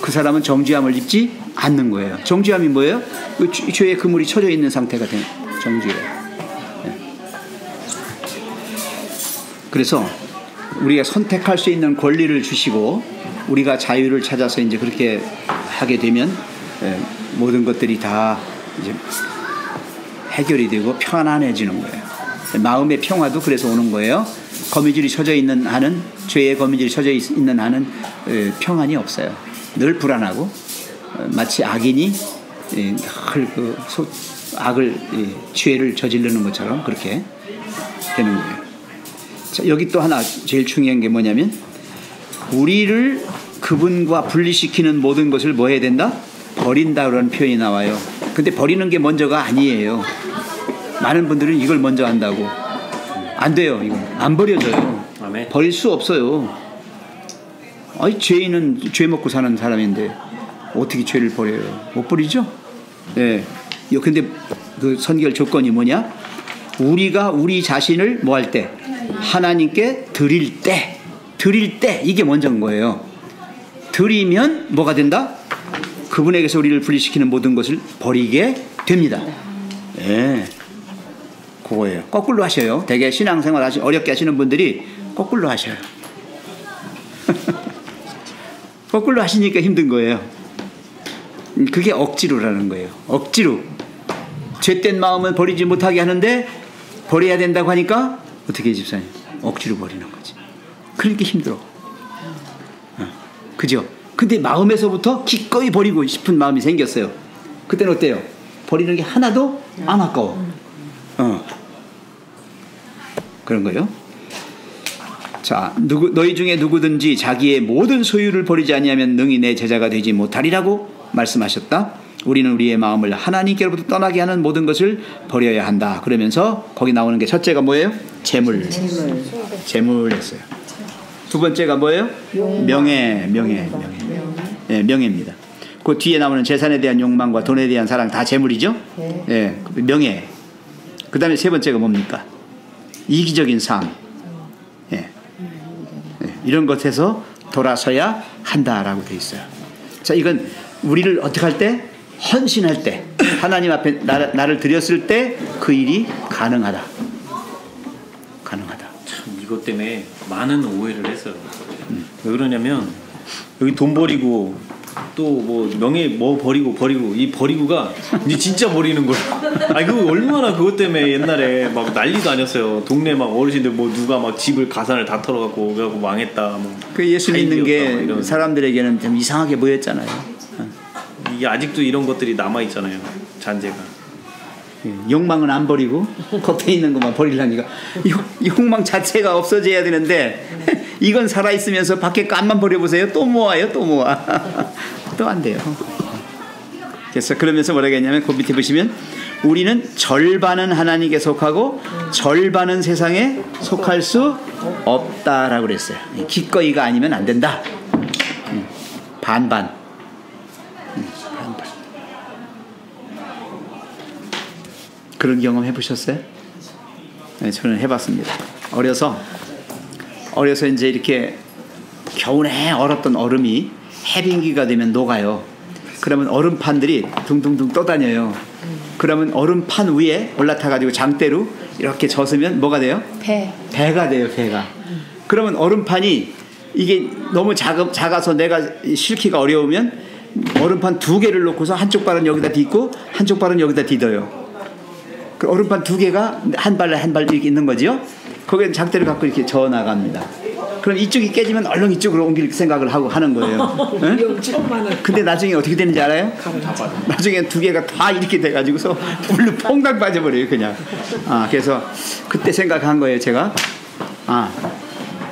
[SPEAKER 2] 그 사람은 정죄함을 입지 않는 거예요. 정죄함이 뭐예요? 그 죄의 그물이 쳐져 있는 상태가 되는 정죄예요. 네. 그래서 우리가 선택할 수 있는 권리를 주시고 우리가 자유를 찾아서 이제 그렇게 하게 되면 모든 것들이 다 이제 해결이 되고 편안해지는 거예요. 마음의 평화도 그래서 오는 거예요. 거미줄이 쳐져 있는 한은, 죄의 거미줄이 쳐져 있는 한은 평안이 없어요. 늘 불안하고 마치 악인이 늘 그 악을, 죄를 저지르는 것처럼 그렇게 되는 거예요. 자, 여기 또 하나 제일 중요한 게 뭐냐면 우리를 그분과 분리시키는 모든 것을 뭐 해야 된다? 버린다 그런 표현이 나와요. 근데 버리는 게 먼저가 아니에요. 많은 분들은 이걸 먼저 한다고. 안 돼요. 이거 안 버려져요.
[SPEAKER 4] 아멘.
[SPEAKER 2] 버릴 수 없어요. 아니, 죄인은 죄 먹고 사는 사람인데 어떻게 죄를 버려요? 못 버리죠? 네. 근데 그 선결 조건이 뭐냐? 우리가 우리 자신을 뭐 할 때? 하나님께 드릴 때 이게 먼저인 거예요. 드리면 뭐가 된다? 그분에게서 우리를 분리시키는 모든 것을 버리게 됩니다. 네. 그거예요. 거꾸로 하셔요. 되게 신앙생활 어렵게 하시는 분들이 거꾸로 하셔요. 거꾸로 하시니까 힘든 거예요. 그게 억지로라는 거예요. 억지로. 죄된 마음은 버리지 못하게 하는데 버려야 된다고 하니까 어떻게 해, 집사님? 억지로 버리는 거지. 그러니까 힘들어. 그죠? 근데 마음에서부터 기꺼이 버리고 싶은 마음이 생겼어요. 그때는 어때요? 버리는 게 하나도 안 아까워. 그런 거예요. 자, 너희 중에 누구든지 자기의 모든 소유를 버리지 아니하면 능히 내 제자가 되지 못하리라고 말씀하셨다. 우리는 우리의 마음을 하나님께로부터 떠나게 하는 모든 것을 버려야 한다. 그러면서 거기 나오는 게 첫째가 뭐예요? 재물했어요. 두 번째가 뭐예요? 명예. 네, 명예입니다. 그 뒤에 나오는 재산에 대한 욕망과 돈에 대한 사랑 다 재물이죠? 네, 명예. 그 다음에 세 번째가 뭡니까? 이기적인 삶. 네. 네, 이런 것에서 돌아서야 한다라고 되어 있어요. 자, 이건 우리를 어떻게 할 때? 헌신할 때, 하나님 앞에 나를 드렸을 때 그 일이 가능하다.
[SPEAKER 4] 참 이것 때문에 많은 오해를 했어요. 왜 그러냐면 여기 돈 버리고 또 뭐 명예 뭐 버리고 이 버리고가 이제 진짜 버리는 거야. 아니 그거 얼마나 그것 때문에 옛날에 막 난리도 아니었어요. 동네 막 어르신들 뭐 누가 막 집을 가산을 다 털어갖고 그래갖고 망했다. 뭐
[SPEAKER 2] 그 예수 믿는 게 사람들에게는 좀 이상하게 보였잖아요.
[SPEAKER 4] 이게 아직도 이런 것들이 남아 있잖아요. 잔재가.
[SPEAKER 2] 욕망은 안 버리고 겉에 있는 것만 버리려니까 욕망 자체가 없어져야 되는데 이건 살아있으면서 밖에 깐만 버려보세요. 또 모아요. 또 안 돼요. 그래서 그러면서 뭐라고 했냐면 그 밑에 보시면 우리는 절반은 하나님께 속하고 절반은 세상에 속할 수 없다라고 그랬어요. 기꺼이가 아니면 안 된다. 반반. 그런 경험 해보셨어요? 네, 저는 해봤습니다. 어려서 이제 이렇게 겨울에 얼었던 얼음이 해빙기가 되면 녹아요. 그러면 얼음판들이 둥둥둥 떠다녀요. 그러면 얼음판 위에 올라타가지고 장대로 이렇게 젖으면 뭐가 돼요? 배가 돼요. 배가. 그러면 얼음판이 이게 너무 작아서 내가 실기가 어려우면 얼음판 2개를 놓고서 한쪽 발은 여기다 딛고 한쪽 발은 여기다 딛어요. 그 얼음판 2개가 한 발에 한 발 이렇게 있는 거죠. 거기에 장대를 갖고 이렇게 저어 나갑니다. 그럼 이쪽이 깨지면 얼른 이쪽으로 옮길 생각을 하고 하는 거예요. 응? 근데 나중에 어떻게 되는지 알아요? 나중에 2개가 다 이렇게 돼가지고서 물로 퐁당 빠져버려요, 그냥. 그래서 그때 생각한 거예요, 제가.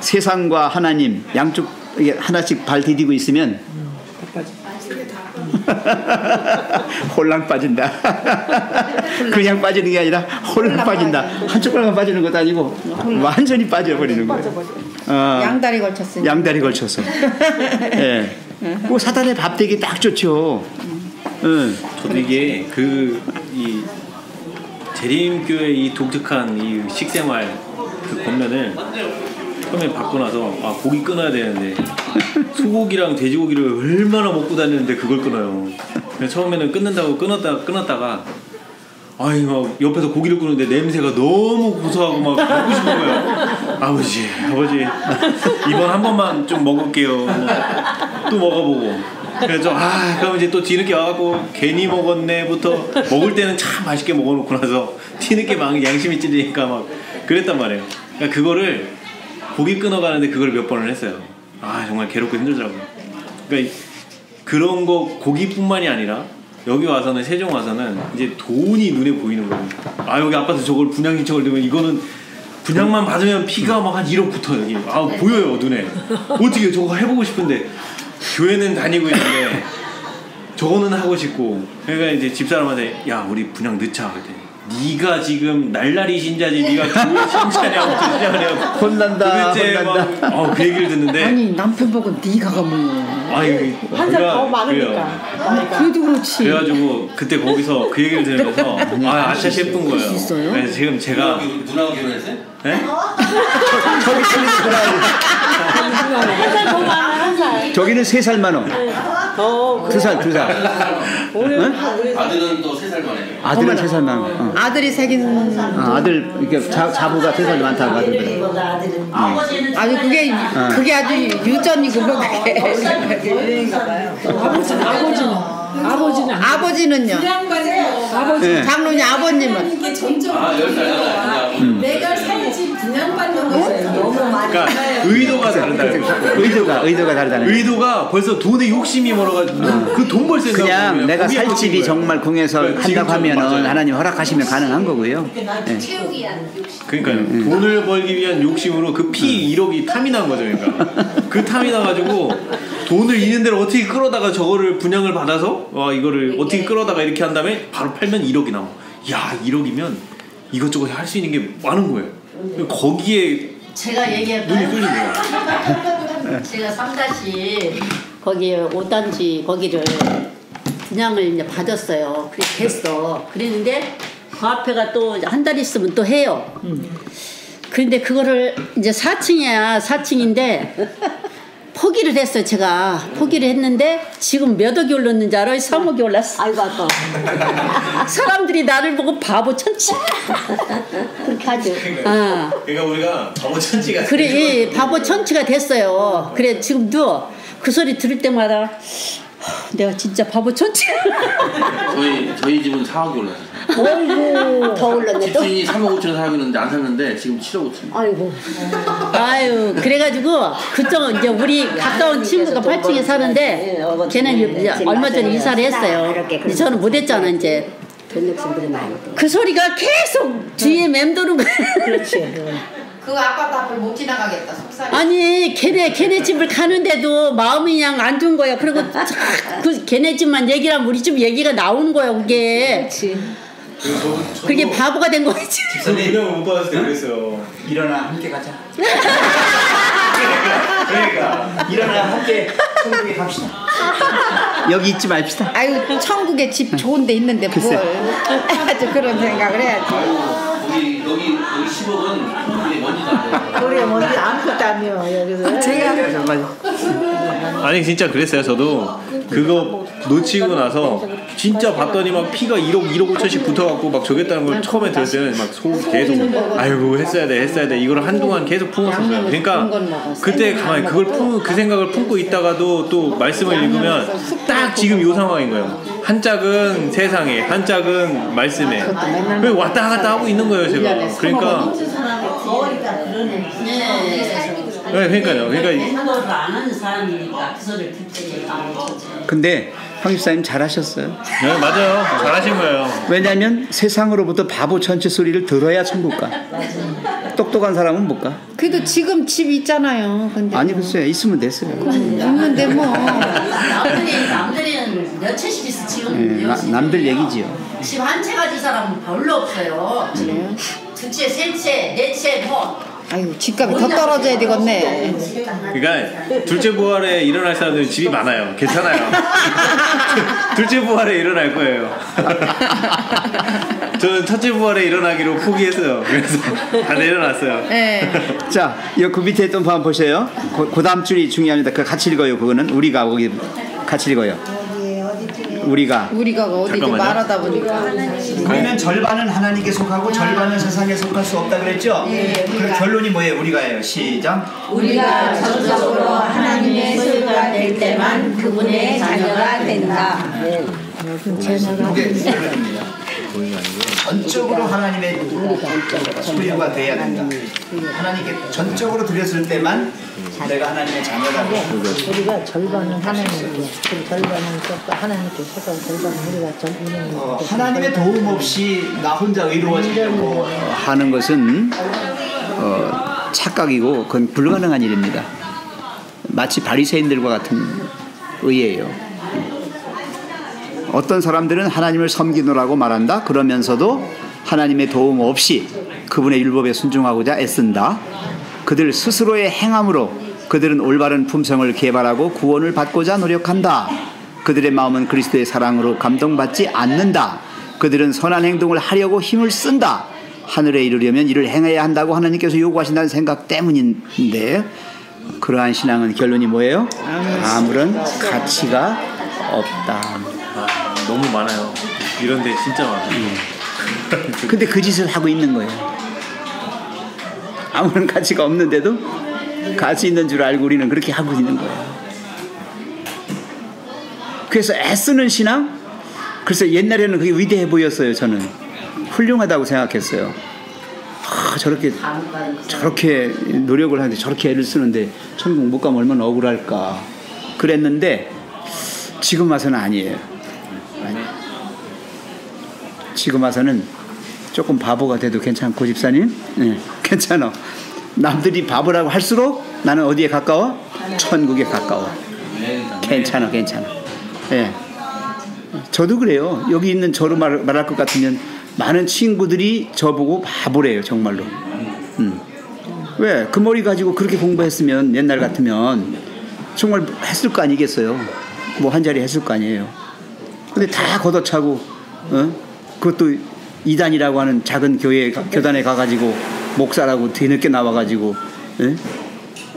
[SPEAKER 2] 세상과 하나님 양쪽 하나씩 발 디디고 있으면 홀랑 빠진다. 그냥 빠지는 게 아니라 홀랑 빠진다. 한쪽 발만 빠지는 것도 아니고 완전히 빠져버리는 거예요.
[SPEAKER 6] 양다리 걸쳤으니.
[SPEAKER 2] 양다리 걸쳐서. 예. 그 사단의 밥 되기 딱 좋죠.
[SPEAKER 4] 저도 이게 이 재림교회 이 독특한 이 식생활 그 권면을 처음에 받고 나서 고기 끊어야 되는데 소고기랑 돼지고기를 얼마나 먹고 다녔는데 그걸 끊어요. 처음에는 끊는다고 끊었다가 막 옆에서 고기를 구우는데 냄새가 너무 고소하고 막 먹고 싶은 거예요. 아버지 이번 한 번만 좀 먹을게요. 또 먹어보고 그래서 그럼 이제 또 뒤늦게 와갖고 괜히 먹었네부터 먹을 때는 참 맛있게 먹어놓고 나서 뒤늦게 막 양심이 찔리니까 막 그랬단 말이에요. 그러니까 그거를 고기 끊어가는데 그걸 몇 번을 했어요. 정말 괴롭고 힘들더라고요. 그러니까 그런 거 고기뿐만이 아니라 여기 와서는 세종 와서는 이제 돈이 눈에 보이는 거예요. 여기 아파트 저걸 분양 신청을 넣으면 이거는 분양만 받으면 피가 막 한 1억 붙어요. 여기. 보여요 눈에. 어떻게 저거 해보고 싶은데 교회는 다니고 있는데 저거는 하고 싶고. 그러니까 이제 집사람한테 우리 분양 넣자 그랬더니 네가 지금 날라리 신자지 네가 교회 신자냐고
[SPEAKER 2] 혼난다.
[SPEAKER 4] 도대체 막 그 얘기를 듣는데
[SPEAKER 6] 아니 남편 보고 네가 가면
[SPEAKER 3] 한 살 더 많으니까.
[SPEAKER 6] 그래도 그렇지.
[SPEAKER 4] 그래가지고 그때 거기서 그 얘기를 들으면서 아차 싶은 거예요.
[SPEAKER 6] 있어요?
[SPEAKER 4] 그래서 지금 제가
[SPEAKER 7] 누나가 결혼했어요?
[SPEAKER 4] 네?
[SPEAKER 2] 저기는 3살 많어. 2살.
[SPEAKER 7] 아들은 또 3살 만에.
[SPEAKER 2] 아들은 3살 많어.
[SPEAKER 6] 아들이 생긴.
[SPEAKER 2] 아들 이렇게 자부가 3살 많다고 하던데.
[SPEAKER 6] 아주 그게 아주 유전이고 뭐 그게. 아버지는요.
[SPEAKER 2] 네.
[SPEAKER 6] 장로님 아버님은.
[SPEAKER 7] 10살.
[SPEAKER 5] 내가 살지 분양받는 것은 너무 많이.
[SPEAKER 4] 그러니까 의도가 다르다는 거죠.
[SPEAKER 2] 의도가 다르다는 거죠.
[SPEAKER 4] 의도가 벌써 돈에 욕심이 멀어가지고 그 돈 벌 생각.
[SPEAKER 2] 그냥 내가 살 집이 정말 궁해서 한다고 하면은
[SPEAKER 4] 맞아요.
[SPEAKER 2] 하나님 허락하시면 가능한 거고요.
[SPEAKER 4] 그러니까요. 돈을 벌기 위한 욕심으로 그 피 1억이 탐이 난 거죠. 그러니까 그 탐이 나가지고 돈을 있는 대로 어떻게 끌어다가 저거를 분양을 받아서 이거를 어떻게 끌어다가 이렇게 한 다음에 바로 팔면 1억이 나와. 1억이면 이것저것 할 수 있는 게 많은 거예요. 거기에
[SPEAKER 8] 제가
[SPEAKER 4] 눈이
[SPEAKER 8] 얘기할까요?
[SPEAKER 4] 쏠린 거예요.
[SPEAKER 8] 제가 3다시 거기 5단지 거기를 분양을 이제 받았어요. 그래서 됐어. 그랬는데 그 앞에가 또 한 달 있으면 또 해요. 그런데 그거를 이제 4층이야. 4층인데 포기를 했어요. 제가 포기를 했는데 지금 몇 억이 올랐는지 알아요? 3억이 올랐어.
[SPEAKER 5] 아이고 아까.
[SPEAKER 8] 사람들이 나를 보고 바보 천치 그렇게 하죠.
[SPEAKER 4] 그러니까 우리가 바보 천치가.
[SPEAKER 8] 그래, 바보 천치가 됐어요. 그래 지금도 그 소리 들을 때마다 내가 진짜 바보 천치.
[SPEAKER 7] 저희 집은 4억이 올랐어요.
[SPEAKER 8] 어이구 더 올랐네 또.
[SPEAKER 7] 집주인이 3억 5천에 사고 있는데 안 샀는데 지금 7억 5천.
[SPEAKER 8] 아이고. 그래가지고 그쪽 이제 우리 가까운 친구가 8층에 사는데 걔는 이제 얼마 전에 이사를 했어요. 근데 저는 못했잖아 이제. 그 소리가 계속 뒤에 맴도는 거야.
[SPEAKER 3] 그렇지.
[SPEAKER 6] 그 아파트 앞을 못 지나가겠다. 속상해.
[SPEAKER 8] 아니 걔네 집을 가는데도 마음이 그냥 안 좋은 거야. 그리고 그 걔네 집만 얘기를 하면 우리 집 얘기가 나오는 거야 그게.
[SPEAKER 3] 그렇지.
[SPEAKER 8] 그게 바보가 된 거지.
[SPEAKER 4] 집사님 분양을 못 받았을 때 그랬어요.
[SPEAKER 2] 일어나 함께 가자. 그러니까 일어나 함께 천국에 갑시다. 여기 있지 맙시다.
[SPEAKER 6] 아유 천국에 집 좋은 데 있는데 뭘. 아주 그런 생각을 해야지.
[SPEAKER 7] 여기 10억은 우리 먼지도 안 돼요.
[SPEAKER 3] 우리가 뭔지 아무것도 아니에요 여기서.
[SPEAKER 2] 제가 정말
[SPEAKER 4] 아니 진짜 그랬어요. 저도 그거 놓치고 나서 진짜 봤더니 막 피가 1억 5천씩 붙어갖고 막 저겠다는 걸 처음에 들을 때는 막 속 계속 아이고 했어야 돼 이걸 한동안 계속 품었었어요. 그러니까 그때 가만히 그 생각을 품고 있다가도 또 말씀을 읽으면 딱 지금 요 상황인 거예요. 한 짝은 세상에, 한 짝은 말씀에 왔다 갔다 하고 있는 거예요 제가. 그러니까 그러니까요.
[SPEAKER 8] 그러니까 안 하는 사람이니까 그 소리를 듣지.
[SPEAKER 2] 근데 황 집사님 잘하셨어요.
[SPEAKER 4] 네, 맞아요. 잘하신 거예요.
[SPEAKER 2] 왜냐하면 세상으로부터 바보 전체 소리를 들어야 천국 가. 똑똑한 사람은 못 가.
[SPEAKER 6] 그래도 지금 집 있잖아요. 근데
[SPEAKER 2] 아니 글쎄 있으면 됐어요.
[SPEAKER 6] 있는데 뭐
[SPEAKER 8] 남들이는 몇 채씩 있어 지금.
[SPEAKER 2] 네, 남들 얘기지요.
[SPEAKER 8] 집 한 채 가진 사람은 별로 없어요. 두 채, 세 채, 네 채 뭐.
[SPEAKER 6] 아유 집값이 더 떨어져야 되겠네.
[SPEAKER 4] 그러니까 둘째 부활에 일어날 사람들은 집이 많아요. 괜찮아요. 둘째 부활에 일어날 거예요. 저는 첫째 부활에 일어나기로 포기했어요. 그래서 다 내려놨어요.
[SPEAKER 6] 네.
[SPEAKER 2] 자, 그 밑에 또 한번 보세요. 그 다음 줄이 중요합니다. 그 같이 읽어요. 그거는 우리가 거기 같이 읽어요. 우리가
[SPEAKER 6] 어디지 말하다 보니까
[SPEAKER 2] 우리는 절반은 하나님께 속하고 절반은 세상에 속할 수 없다 그랬죠? 그 결론이 뭐예요? 우리가예요. 시작.
[SPEAKER 9] 우리가 전적으로 하나님의 소유가 될 때만 그분의 자녀가 된다.
[SPEAKER 2] 그게 결론입니다. 전적으로 하나님의 소유가 돼야 된다. 하나님께 전적으로 드렸을 때만 내가 하나님의 자녀라고.
[SPEAKER 9] 우리가 절반은 하나님께, 그 절반은 하나님께 속한 절반은 우리가 전부
[SPEAKER 2] 하나님의 도움 없이 나 혼자 의로워지려고 하는 것은 착각이고 그건 불가능한 일입니다. 마치 바리새인들과 같은 의예요. 어떤 사람들은 하나님을 섬기노라고 말한다. 그러면서도 하나님의 도움 없이 그분의 율법에 순종하고자 애쓴다. 그들 스스로의 행함으로 그들은 올바른 품성을 개발하고 구원을 받고자 노력한다. 그들의 마음은 그리스도의 사랑으로 감동받지 않는다. 그들은 선한 행동을 하려고 힘을 쓴다. 하늘에 이르려면 이를 행해야 한다고 하나님께서 요구하신다는 생각 때문인데 그러한 신앙은 결론이 뭐예요? 아무런 가치가 없다.
[SPEAKER 4] 너무 많아요. 이런데 진짜 많아요.
[SPEAKER 2] 근데 그 짓을 하고 있는 거예요. 아무런 가치가 없는데도 가치 있는 줄 알고 우리는 그렇게 하고 있는 거예요. 그래서 애쓰는 신앙? 글쎄 옛날에는 그게 위대해 보였어요. 저는 훌륭하다고 생각했어요. 저렇게 노력을 하는데 저렇게 애를 쓰는데 천국 못 가면 얼마나 억울할까 그랬는데 지금 와서는 아니에요. 지금 와서는 조금 바보가 돼도 괜찮고 집사님? 네, 괜찮아. 남들이 바보라고 할수록 나는 어디에 가까워? 천국에 가까워. 괜찮아. 네. 저도 그래요. 여기 있는 저로 말할 것 같으면 많은 친구들이 저보고 바보래요. 정말로. 왜? 그 머리 가지고 그렇게 공부했으면 옛날 같으면 정말 했을 거 아니겠어요. 뭐 한 자리 했을 거 아니에요. 근데 다 걷어차고 그것도 이단이라고 하는 작은 교단에 가가지고 목사라고 뒤늦게 나와가지고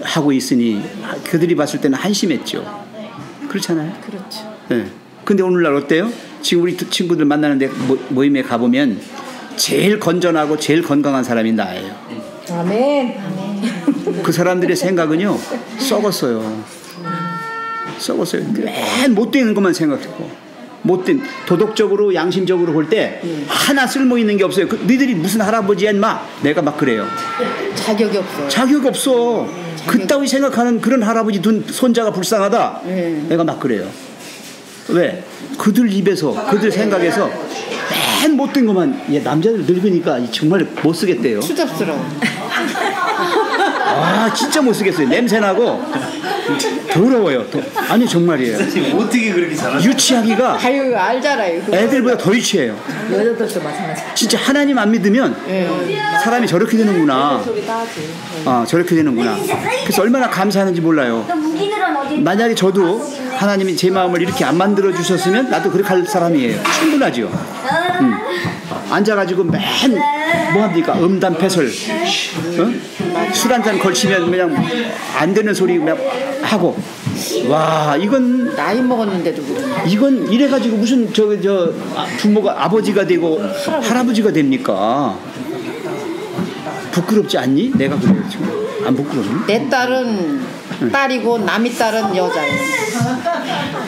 [SPEAKER 2] 하고 있으니 그들이 봤을 때는 한심했죠. 그렇잖아요.
[SPEAKER 6] 그렇죠.
[SPEAKER 2] 네. 근데 오늘날 어때요? 지금 우리 친구들 만나는데 모임에 가보면 제일 건전하고 제일 건강한 사람이 나예요.
[SPEAKER 9] 아멘.
[SPEAKER 2] 그 사람들의 생각은요 썩었어요. 맨 못되는 것만 생각하고 못된 도덕적으로 양심적으로 볼 때 하나 쓸모 있는 게 없어요. 너희들이 무슨 할아버지야 인마. 내가 막 그래요. 자격이 없어. 그따위 생각하는 그런 할아버지 둔 손자가 불쌍하다. 내가 막 그래요. 왜? 그들 입에서 그들 생각에서 맨 못된 것만 남자들 늙으니까 정말 못 쓰겠대요.
[SPEAKER 6] 추잡스러워.
[SPEAKER 2] 아 진짜 못 쓰겠어요. 냄새나고 더러워요. 아니 정말이에요.
[SPEAKER 4] 어떻게 그렇게 잘하세요?
[SPEAKER 2] 유치하기가
[SPEAKER 6] 아유 알잖아요.
[SPEAKER 2] 애들보다 더 유치해요.
[SPEAKER 9] 여자들도 마찬가지.
[SPEAKER 2] 진짜 하나님 안 믿으면 사람이 저렇게 되는구나. 저렇게 되는구나. 그래서 얼마나 감사하는지 몰라요. 만약에 저도 하나님이 제 마음을 이렇게 안 만들어 주셨으면 나도 그렇게 할 사람이에요. 충분하죠. 앉아가지고 맨 뭐합니까? 음담패설, 술 한잔 걸치면 그냥 안 되는 소리 그냥 하고. 와, 이건
[SPEAKER 6] 나이 먹었는데도 그래.
[SPEAKER 2] 이건 이래가지고 무슨 저 부모가 아버지가 되고 할아버지가 됩니까? 부끄럽지 않니? 내가 그래 지금 안 부끄럽니?
[SPEAKER 6] 내 딸은 딸이고 남의 딸은 여자예요.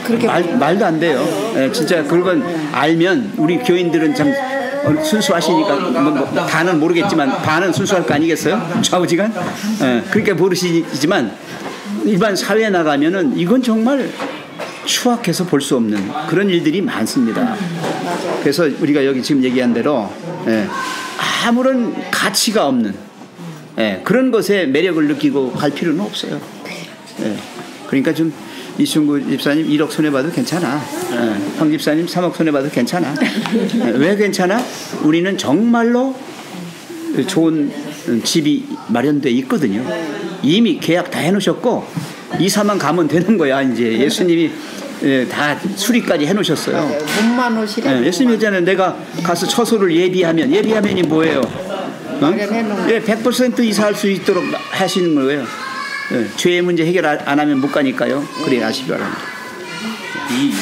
[SPEAKER 6] 그렇게
[SPEAKER 2] 말도 안 돼요. 예, 진짜 그건 알면 우리 교인들은 참 순수하시니까 뭐 다는 모르겠지만 반은 순수할 거 아니겠어요? 좌우지간? 예, 그렇게 버릇이지만 일반 사회에 나가면은 이건 정말 추악해서 볼 수 없는 그런 일들이 많습니다. 그래서 우리가 여기 지금 얘기한 대로 아무런 가치가 없는 그런 것에 매력을 느끼고 갈 필요는 없어요. 그러니까 좀 이순구 집사님 1억 손해봐도 괜찮아. 황 집사님 3억 손해봐도 괜찮아. 왜 괜찮아? 우리는 정말로 좋은 집이 마련되어 있거든요. 이미 계약 다 해놓으셨고 이사만 가면 되는 거야. 이제 예수님이 다 수리까지 해놓으셨어요.
[SPEAKER 6] 몸만 오시래.
[SPEAKER 2] 예수님이 했잖아요. 내가 가서 처소를 예비하면이 뭐예요? 100% 이사할 수 있도록 하시는 거예요. 죄의 문제 해결 안 하면 못 가니까요. 그래 아시기 바랍니다.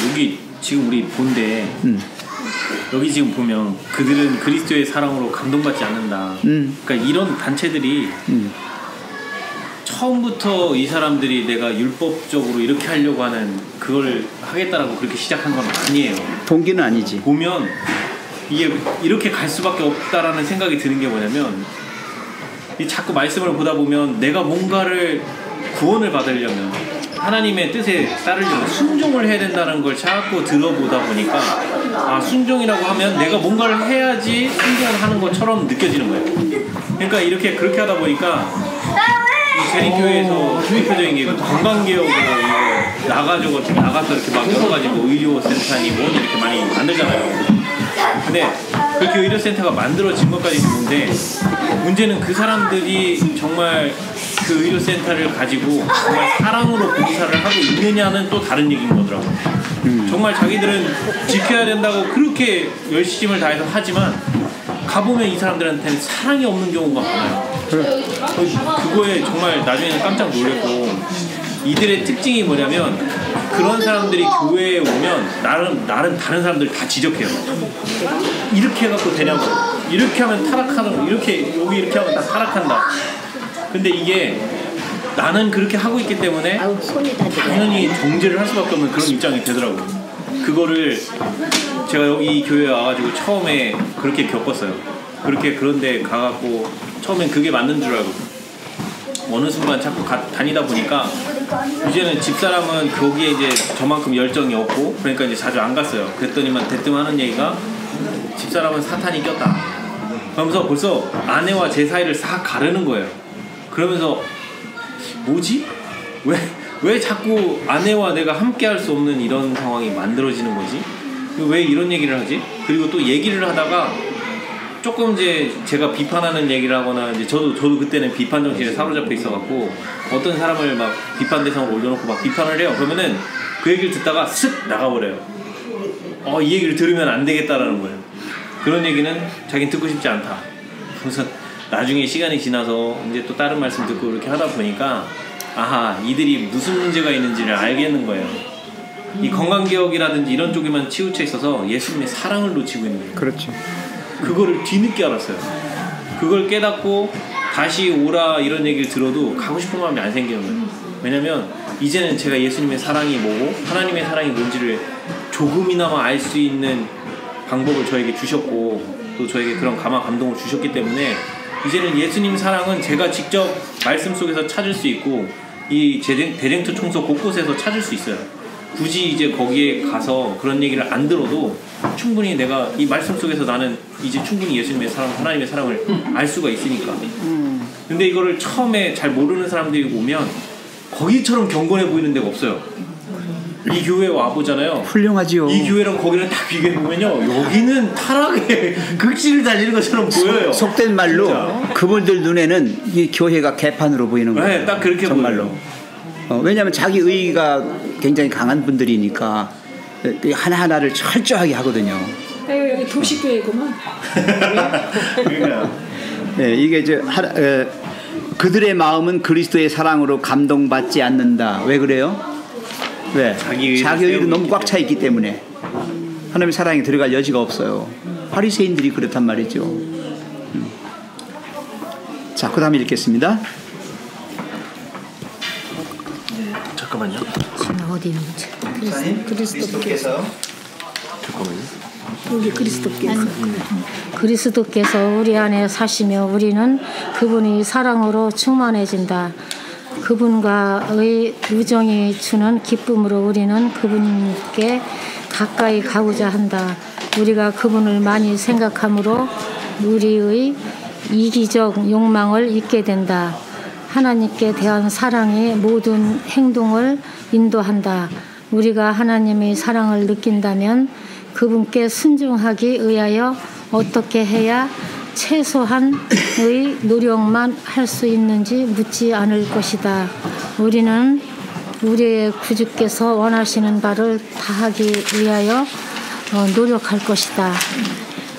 [SPEAKER 4] 여기 지금 우리 본데 여기 지금 보면 그들은 그리스도의 사랑으로 감동받지 않는다. 그러니까 이런 단체들이 처음부터 이 사람들이 내가 율법적으로 이렇게 하려고 하는 그걸 하겠다라고 그렇게 시작한 건 아니에요.
[SPEAKER 2] 동기는 아니지.
[SPEAKER 4] 보면 이게 이렇게 갈 수밖에 없다라는 생각이 드는 게 뭐냐면 이 자꾸 말씀을 보다 보면 내가 뭔가를 구원을 받으려면 하나님의 뜻에 따르려면 순종을 해야 된다는 걸 자꾸 들어보다 보니까 아 순종이라고 하면 내가 뭔가를 해야지 순종을 하는 것처럼 느껴지는 거예요. 그러니까 이렇게 그렇게 하다 보니까 재림교회에서 대표적인 게 건강개혁으로 나가서 이렇게 막 여러 가지 뭐 의료센터니 뭐 이렇게 많이 만들잖아요. 근데 그렇게 의료센터가 만들어진 것까지 좋은데 문제는 그 사람들이 정말 그 의료센터를 가지고 정말 사랑으로 봉사를 하고 있느냐는 또 다른 얘기인 거더라고요. 정말 자기들은 지켜야 된다고 그렇게 열심을 다해서 하지만 가보면 이 사람들한테는 사랑이 없는 경우가 많아요. 그거에 정말 나중에는 깜짝 놀랐고 이들의 특징이 뭐냐면 그런 사람들이 교회에 오면 나름 다른 사람들 다 지적해요. 이렇게 해갖고 되냐고, 이렇게 하면 타락하는, 이렇게 여기 이렇게 하면 다 타락한다. 근데 이게 나는 그렇게 하고 있기 때문에 당연히 정죄를 할 수밖에 없는 그런 입장이 되더라고요. 그거를 제가 여기 교회에 와가지고 처음에 그렇게 겪었어요. 그런데 가갖고 처음엔 그게 맞는 줄 알고 어느 순간 자꾸 다니다 보니까 이제는 집사람은 거기에 이제 저만큼 열정이 없고 그러니까 이제 자주 안 갔어요. 그랬더니만 대뜸 하는 얘기가 집사람은 사탄이 꼈다. 그러면서 벌써 아내와 제 사이를 싹 가르는 거예요. 그러면서 뭐지? 왜 자꾸 아내와 내가 함께 할 수 없는 이런 상황이 만들어지는 거지? 왜 이런 얘기를 하지? 그리고 또 얘기를 하다가 조금 이제 제가 비판하는 얘기를 하거나 이제 저도 그때는 비판 정신에 사로잡혀 있어갖고 어떤 사람을 막 비판 대상으로 올려놓고 막 비판을 해요. 그러면은 그 얘기를 듣다가 쓱 나가버려요. 이 얘기를 들으면 안 되겠다라는 거예요. 그런 얘기는 자기는 듣고 싶지 않다. 그래서 나중에 시간이 지나서 이제 또 다른 말씀 듣고 이렇게 하다 보니까 아하 이들이 무슨 문제가 있는지를 알겠는 거예요. 이 건강개혁이라든지 이런 쪽에만 치우쳐 있어서 예수님의 사랑을 놓치고 있는 거예요.
[SPEAKER 2] 그렇죠.
[SPEAKER 4] 그거를 뒤늦게 알았어요. 그걸 깨닫고 다시 오라 이런 얘기를 들어도 가고 싶은 마음이 안 생기는 거예요. 왜냐면 이제는 제가 예수님의 사랑이 뭐고 하나님의 사랑이 뭔지를 조금이나마 알 수 있는 방법을 저에게 주셨고 또 저에게 그런 감동을 주셨기 때문에 이제는 예수님 사랑은 제가 직접 말씀 속에서 찾을 수 있고 이 대쟁투 총소 곳곳에서 찾을 수 있어요. 굳이 이제 거기에 가서 그런 얘기를 안 들어도 충분히 내가 이 말씀 속에서 나는 이제 충분히 예수님의 사랑, 하나님의 사랑을 알 수가 있으니까. 근데 이거를 처음에 잘 모르는 사람들이 오면 거기처럼 경건해 보이는 데가 없어요. 이 교회에 와보잖아요.
[SPEAKER 2] 훌륭하지요.
[SPEAKER 4] 이 교회랑 거기를 딱 비교해보면요 여기는 타락의 극치를 달리는 것처럼 보여요.
[SPEAKER 2] 속된 말로 진짜. 그분들 눈에는 이 교회가 개판으로 보이는 거예요.
[SPEAKER 4] 네, 딱 그렇게
[SPEAKER 2] 정말로. 왜냐하면 자기 의의가 굉장히 강한 분들이니까 하나하나를 철저하게 하거든요.
[SPEAKER 3] 여기 도시교회구만.
[SPEAKER 2] 네, 이게 그들의 마음은 그리스도의 사랑으로 감동받지 않는다. 왜 그래요? 왜? 자기 의로 너무 꽉 차 있기 때문에 하나님의 사랑이 들어갈 여지가 없어요. 바리새인들이 그렇단 말이죠. 자, 그 다음에 읽겠습니다.
[SPEAKER 4] 잠깐만요.
[SPEAKER 6] 어디 있는지.
[SPEAKER 2] 그리스도께서
[SPEAKER 6] 여기 그리스도께서 우리 안에 사시며 우리는 그분이 사랑으로 충만해진다. 그분과의 우정이 주는 기쁨으로 우리는 그분께 가까이 가고자 한다. 우리가 그분을 많이 생각함으로 우리의 이기적 욕망을 잊게 된다. 하나님께 대한 사랑이 모든 행동을 인도한다. 우리가 하나님의 사랑을 느낀다면 그분께 순종하기 위하여 어떻게 해야 최소한의 노력만 할 수 있는지 묻지 않을 것이다. 우리는 우리의 구주께서 원하시는 바를 다하기 위하여 노력할 것이다.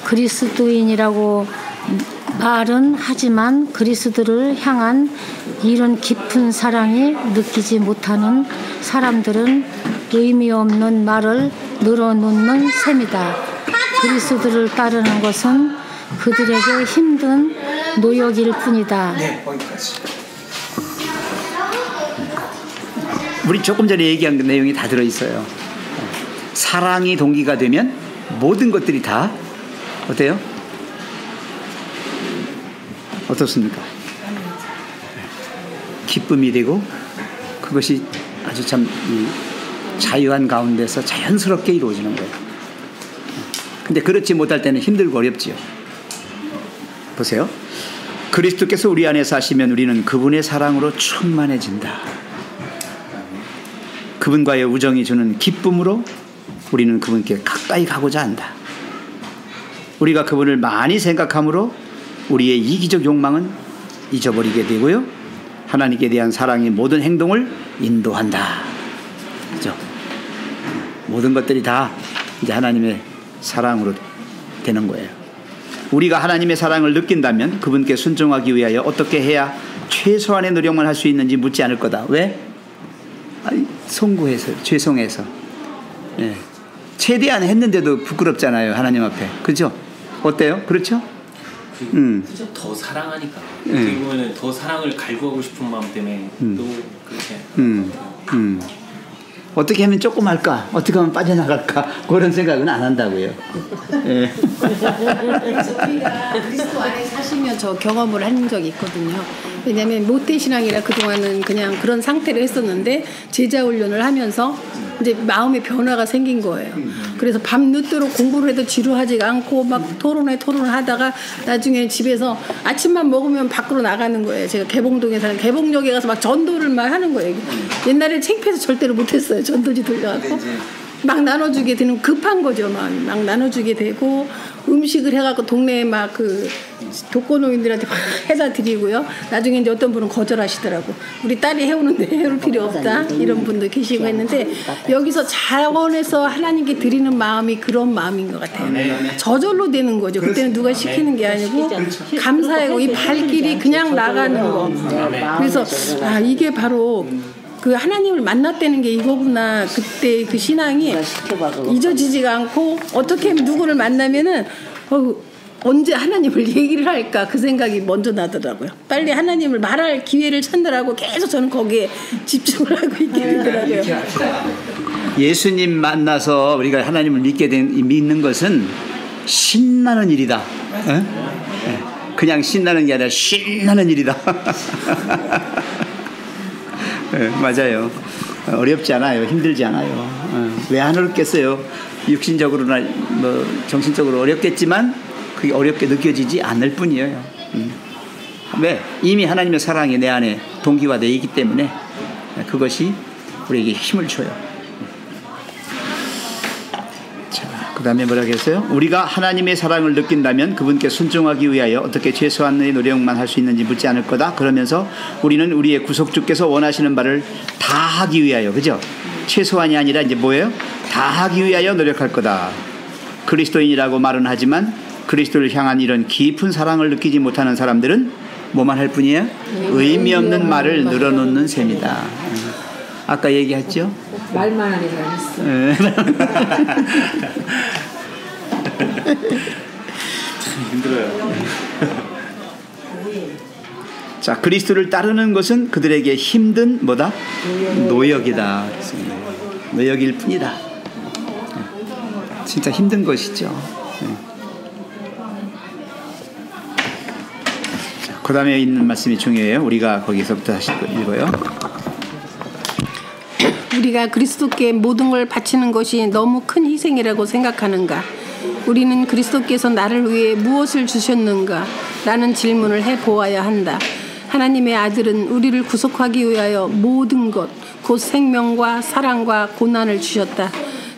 [SPEAKER 6] 그리스도인이라고 말은 하지만 그리스도를 향한 이런 깊은 사랑이 느끼지 못하는 사람들은 의미 없는 말을 늘어놓는 셈이다. 그리스도를 따르는 것은 그들에게 힘든 노역일 뿐이다.
[SPEAKER 2] 네, 거기까지. 우리 조금 전에 얘기한 내용이 다 들어있어요. 사랑이 동기가 되면 모든 것들이 다 어때요? 어떻습니까? 기쁨이 되고 그것이 아주 참 자유한 가운데서 자연스럽게 이루어지는 거예요. 근데 그렇지 못할 때는 힘들고 어렵지요. 보세요. 그리스도께서 우리 안에 사시면 우리는 그분의 사랑으로 충만해진다. 그분과의 우정이 주는 기쁨으로 우리는 그분께 가까이 가고자 한다. 우리가 그분을 많이 생각함으로 우리의 이기적 욕망은 잊어버리게 되고요. 하나님께 대한 사랑이 모든 행동을 인도한다. 그죠? 모든 것들이 다 이제 하나님의 사랑으로 되는 거예요. 우리가 하나님의 사랑을 느낀다면 그분께 순종하기 위하여 어떻게 해야 최소한의 노력만 할 수 있는지 묻지 않을 거다. 왜? 송구해서, 죄송해서. 네. 최대한 했는데도 부끄럽잖아요. 하나님 앞에. 그죠? 어때요? 그렇죠?
[SPEAKER 4] 더 사랑하니까. 어떻게 보면은 더 사랑을 갈구하고 싶은 마음 때문에 또 그렇게.
[SPEAKER 2] 어떻게 하면 조금 할까? 어떻게 하면 빠져나갈까? 그런 생각은 안 한다고요. 네.
[SPEAKER 10] 우리가 그리스도 안에 사시면 저 경험을 한 적이 있거든요. 왜냐하면 모태신앙이라 그동안은 그냥 그런 상태로 했었는데 제자 훈련을 하면서 이제 마음의 변화가 생긴 거예요. 그래서 밤늦도록 공부를 해도 지루하지가 않고 막 토론을 하다가 나중에 집에서 아침만 먹으면 밖으로 나가는 거예요. 제가 개봉동에 사는 개봉역에 가서 막 전도를 막 하는 거예요. 옛날에 창피해서 절대로 못했어요. 전도지 돌려갖고 막 나눠주게 되는 급한 거죠. 막 나눠주게 되고 음식을 해갖고 동네에 막 그 독거노인들한테 막 해다 드리고요. 나중에 이제 어떤 분은 거절하시더라고. 우리 딸이 해오는데 해올 필요 없다. 이런 분도 계시고 했는데 여기서 자원해서 하나님께 드리는 마음이 그런 마음인 것 같아요. 저절로 되는 거죠. 그때는 누가 시키는 게 아니고 감사하고 이 발길이 그냥 나가는 거. 그래서 이게 바로 그 하나님을 만났다는 게 이거구나. 그때 그 신앙이 잊어지지가 않고 어떻게 하면 누구를 만나면은 언제 하나님을 얘기를 할까 그 생각이 먼저 나더라고요. 빨리 하나님을 말할 기회를 찾느라고 계속 저는 거기에 집중을 하고 있게 되더라고요.
[SPEAKER 2] 예수님 만나서 우리가 하나님을 믿는 것은 신나는 일이다. 그냥 신나는 게 아니라 신나는 일이다. 네, 맞아요. 어렵지 않아요. 힘들지 않아요. 왜 안 어렵겠어요? 육신적으로나 뭐 정신적으로 어렵겠지만 그게 어렵게 느껴지지 않을 뿐이에요. 왜? 이미 하나님의 사랑이 내 안에 동기화되어 있기 때문에 그것이 우리에게 힘을 줘요. 자, 그 다음에 뭐라고 했어요? 우리가 하나님의 사랑을 느낀다면 그분께 순종하기 위하여 어떻게 최소한의 노력만 할 수 있는지 묻지 않을 거다. 그러면서 우리는 우리의 구속주께서 원하시는 바를 다 하기 위하여, 그죠? 최소한이 아니라 이제 뭐예요? 다 하기 위하여 노력할 거다. 그리스도인이라고 말은 하지만 그리스도를 향한 이런 깊은 사랑을 느끼지 못하는 사람들은 뭐만 할 뿐이에요? 의미 없는 말을 늘어놓는 셈이다. 아까 얘기했죠?
[SPEAKER 3] 말만 하는 사람 있어.
[SPEAKER 4] 참 힘들어요.
[SPEAKER 2] 자, 그리스도를 따르는 것은 그들에게 힘든 뭐다? 노역이다. 노역일 뿐이다. 진짜 힘든 것이죠. 그 다음에 있는 말씀이 중요해요. 우리가 거기서부터 다시 읽어요.
[SPEAKER 10] 우리가 그리스도께 모든 걸 바치는 것이 너무 큰 희생이라고 생각하는가? 우리는 그리스도께서 나를 위해 무엇을 주셨는가? 라는 질문을 해보아야 한다. 하나님의 아들은 우리를 구속하기 위하여 모든 것, 곧 생명과 사랑과 고난을 주셨다.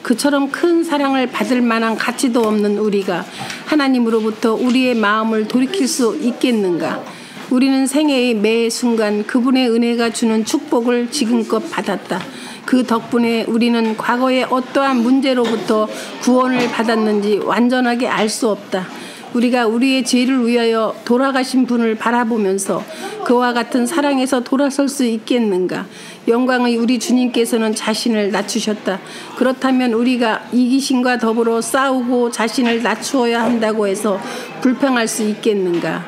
[SPEAKER 10] 그처럼 큰 사랑을 받을 만한 가치도 없는 우리가 하나님으로부터 우리의 마음을 돌이킬 수 있겠는가? 우리는 생애의 매 순간 그분의 은혜가 주는 축복을 지금껏 받았다. 그 덕분에 우리는 과거의 어떠한 문제로부터 구원을 받았는지 완전하게 알 수 없다. 우리가 우리의 죄를 위하여 돌아가신 분을 바라보면서 그와 같은 사랑에서 돌아설 수 있겠는가? 영광의 우리 주님께서는 자신을 낮추셨다. 그렇다면 우리가 이기심과 더불어 싸우고 자신을 낮추어야 한다고 해서 불평할 수 있겠는가?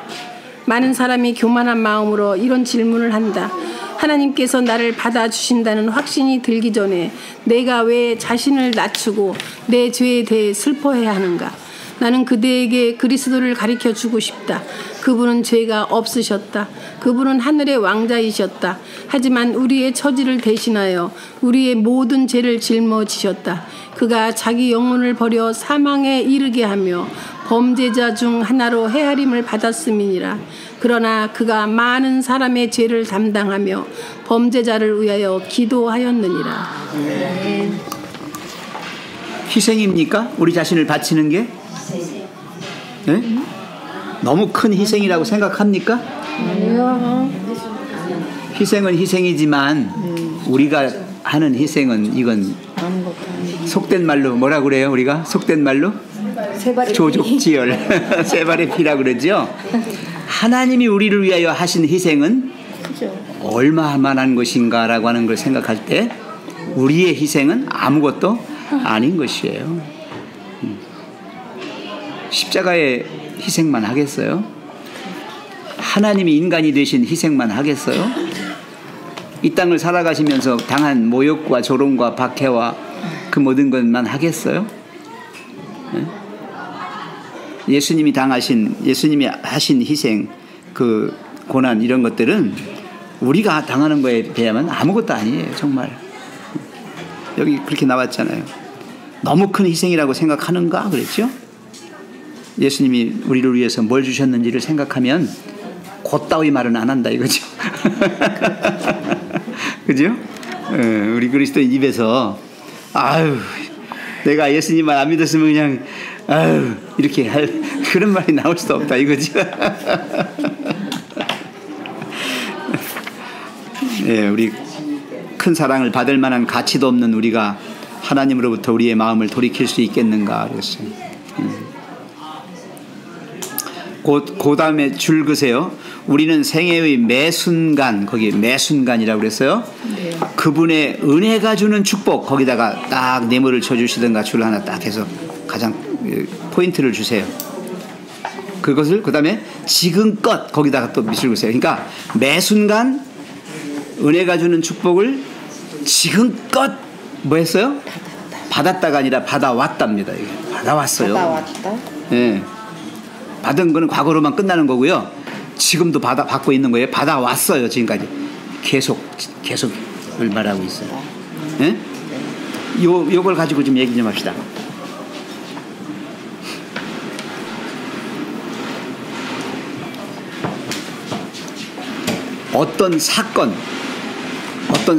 [SPEAKER 10] 많은 사람이 교만한 마음으로 이런 질문을 한다. 하나님께서 나를 받아주신다는 확신이 들기 전에 내가 왜 자신을 낮추고 내 죄에 대해 슬퍼해야 하는가? 나는 그대에게 그리스도를 가르쳐 주고 싶다. 그분은 죄가 없으셨다. 그분은 하늘의 왕자이셨다. 하지만 우리의 처지를 대신하여 우리의 모든 죄를 짊어지셨다. 그가 자기 영혼을 버려 사망에 이르게 하며 범죄자 중 하나로 헤아림을 받았음이니라. 그러나 그가 많은 사람의 죄를 담당하며 범죄자를 위하여 기도하였느니라.
[SPEAKER 2] 희생입니까? 우리 자신을 바치는 게? 네? 너무 큰 희생이라고 생각합니까? 희생은 희생이지만 우리가 하는 희생은 이건 속된 말로 뭐라 그래요? 우리가 속된 말로 조족지열 세 발의 피라 그러죠. 하나님이 우리를 위하여 하신 희생은 얼마만한 것인가라고 하는 걸 생각할 때 우리의 희생은 아무것도 아닌 것이에요. 십자가의 희생만 하겠어요? 하나님이 인간이 되신 희생만 하겠어요? 이 땅을 살아가시면서 당한 모욕과 조롱과 박해와 그 모든 것만 하겠어요? 예수님이 예수님이 하신 희생, 그 고난 이런 것들은 우리가 당하는 거에 비하면 아무것도 아니에요. 정말 여기 그렇게 나왔잖아요. 너무 큰 희생이라고 생각하는가 그랬죠? 예수님이 우리를 위해서 뭘 주셨는지를 생각하면 곧따위 말은 안 한다 이거죠. 그죠? 우리 그리스도인 입에서 아유 내가 예수님만 안 믿었으면 그냥 아유 이렇게 할 그런 말이 나올 수도 없다 이거죠. 예, 우리 큰 사랑을 받을 만한 가치도 없는 우리가 하나님으로부터 우리의 마음을 돌이킬 수 있겠는가 그랬어요. 그 다음에 줄 그세요. 우리는 생애의 매 순간, 거기 매 순간이라고 그랬어요. 네. 그분의 은혜가 주는 축복, 거기다가 딱 네모를 쳐주시든가 줄 하나 딱 해서 가장 포인트를 주세요. 그것을 그 다음에 지금껏 거기다가 또 밑줄 그세요. 그러니까 매 순간 은혜가 주는 축복을 지금껏 뭐 했어요? 받았다가 아니라 받아왔답니다. 이게. 받아왔어요.
[SPEAKER 6] 받아왔다?
[SPEAKER 2] 네. 받은 거는 과거로만 끝나는 거고요. 지금도 받고 있는 거예요. 받아왔어요. 지금까지. 계속을 말하고 있어요. 네? 요걸 가지고 좀 얘기 좀 합시다. 어떤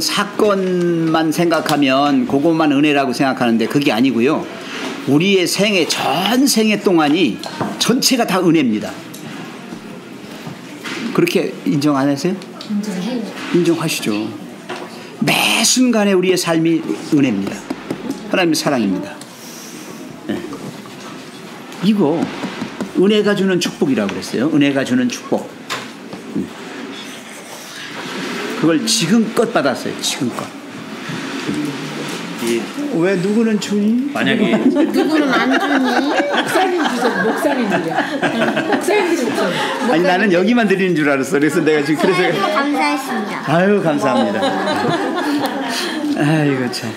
[SPEAKER 2] 사건만 생각하면 그것만 은혜라고 생각하는데 그게 아니고요. 우리의 생애 전 생애 동안이 전체가 다 은혜입니다. 그렇게 인정 안 하세요?
[SPEAKER 11] 인정해요.
[SPEAKER 2] 인정하시죠. 매 순간에 우리의 삶이 은혜입니다. 하나님의 사랑입니다. 네. 이거 은혜가 주는 축복이라고 그랬어요. 은혜가 주는 축복. 그걸 지금껏 받았어요. 지금껏. 왜 누구는 주니?
[SPEAKER 4] 만약에
[SPEAKER 6] 누구는 안 주니?
[SPEAKER 3] 목사님 주세요. 목사님들이야. 목사님들이 목사님.
[SPEAKER 2] 아니 나는 여기만 드리는 줄 알았어. 그래서 내가 지금 그래서
[SPEAKER 11] 감사했습니다.
[SPEAKER 2] 아유 감사합니다. 아이고 참.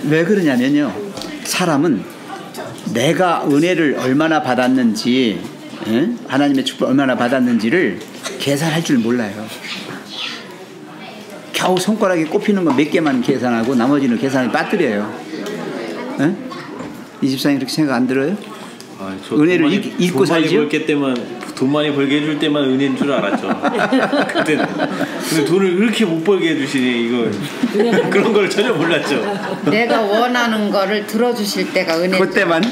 [SPEAKER 2] 왜 그러냐면요. 사람은 내가 은혜를 얼마나 받았는지, 하나님의 축복을 얼마나 받았는지를 계산할 줄 몰라요. 겨우 손가락에 꼽히는 거 몇 개만 계산하고 나머지는 계산을 빠뜨려요. 이 집사님 이렇게 생각 안 들어요? 은혜를 잊고 살죠?
[SPEAKER 4] 돈 많이 벌게 해줄 때만 은혜인 줄 알았죠. 그때는. 근데 돈을 그렇게 못 벌게 해주시니 이거 그런 걸 전혀 몰랐죠.
[SPEAKER 6] 내가 원하는 거를 들어주실 때가 은혜.
[SPEAKER 2] 그때만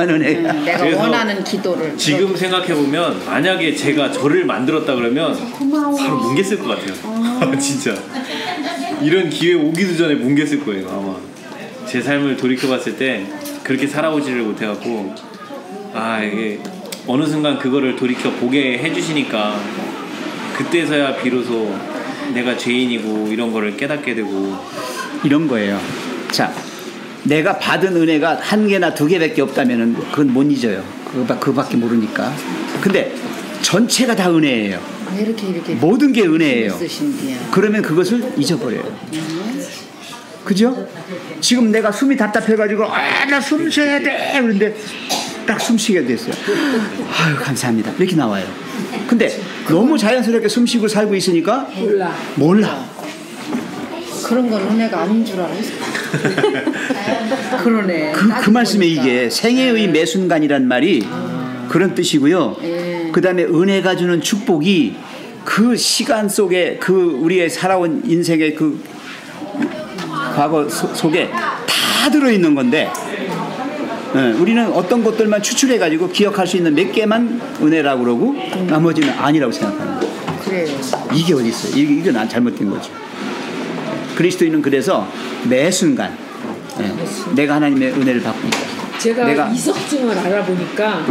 [SPEAKER 2] 은혜.
[SPEAKER 6] 내가 원하는 기도를.
[SPEAKER 4] 지금 생각해 보면 만약에 제가 저를 만들었다 그러면 바로 뭉갰을 것 같아요. 진짜 이런 기회 오기도 전에 뭉갰을 거예요. 아마 제 삶을 돌이켜봤을 때 그렇게 살아오지를 못해갖고 이게 어느 순간 그거를 돌이켜 보게 해주시니까 그때서야 비로소 내가 죄인이고 이런 거를 깨닫게 되고
[SPEAKER 2] 이런 거예요. 자, 내가 받은 은혜가 한 개나 두 개밖에 없다면은 그건 못 잊어요. 그거밖에 모르니까. 근데 전체가 다 은혜예요.
[SPEAKER 6] 이렇게
[SPEAKER 2] 모든 게 은혜예요. 그러면 그것을 잊어버려요. 그죠? 지금 내가 숨이 답답해가지고 나 숨 쉬어야 돼 그런데 딱 숨쉬게 됐어요. 아유 감사합니다 이렇게 나와요. 근데 너무 자연스럽게 숨쉬고 살고 있으니까 몰라.
[SPEAKER 6] 그런 건 은혜가 아닌 줄 알았어. 그러네.
[SPEAKER 2] 그 말씀에 이게 생애의 매 순간이란 말이 그런 뜻이고요. 그 다음에 은혜가 주는 축복이 그 시간 속에 그 우리의 살아온 인생의 그 과거 속에 다 들어있는 건데 우리는 어떤 것들만 추출해가지고 기억할 수 있는 몇 개만 은혜라고 그러고 나머지는 아니라고 생각하는 거예요.
[SPEAKER 6] 그래요.
[SPEAKER 2] 이게 어디 있어요? 이게 난 잘못된 거죠. 그리스도인은 그래서 매 순간 내가 하나님의 은혜를 받고 있다.
[SPEAKER 3] 제가 이석증을 알아보니까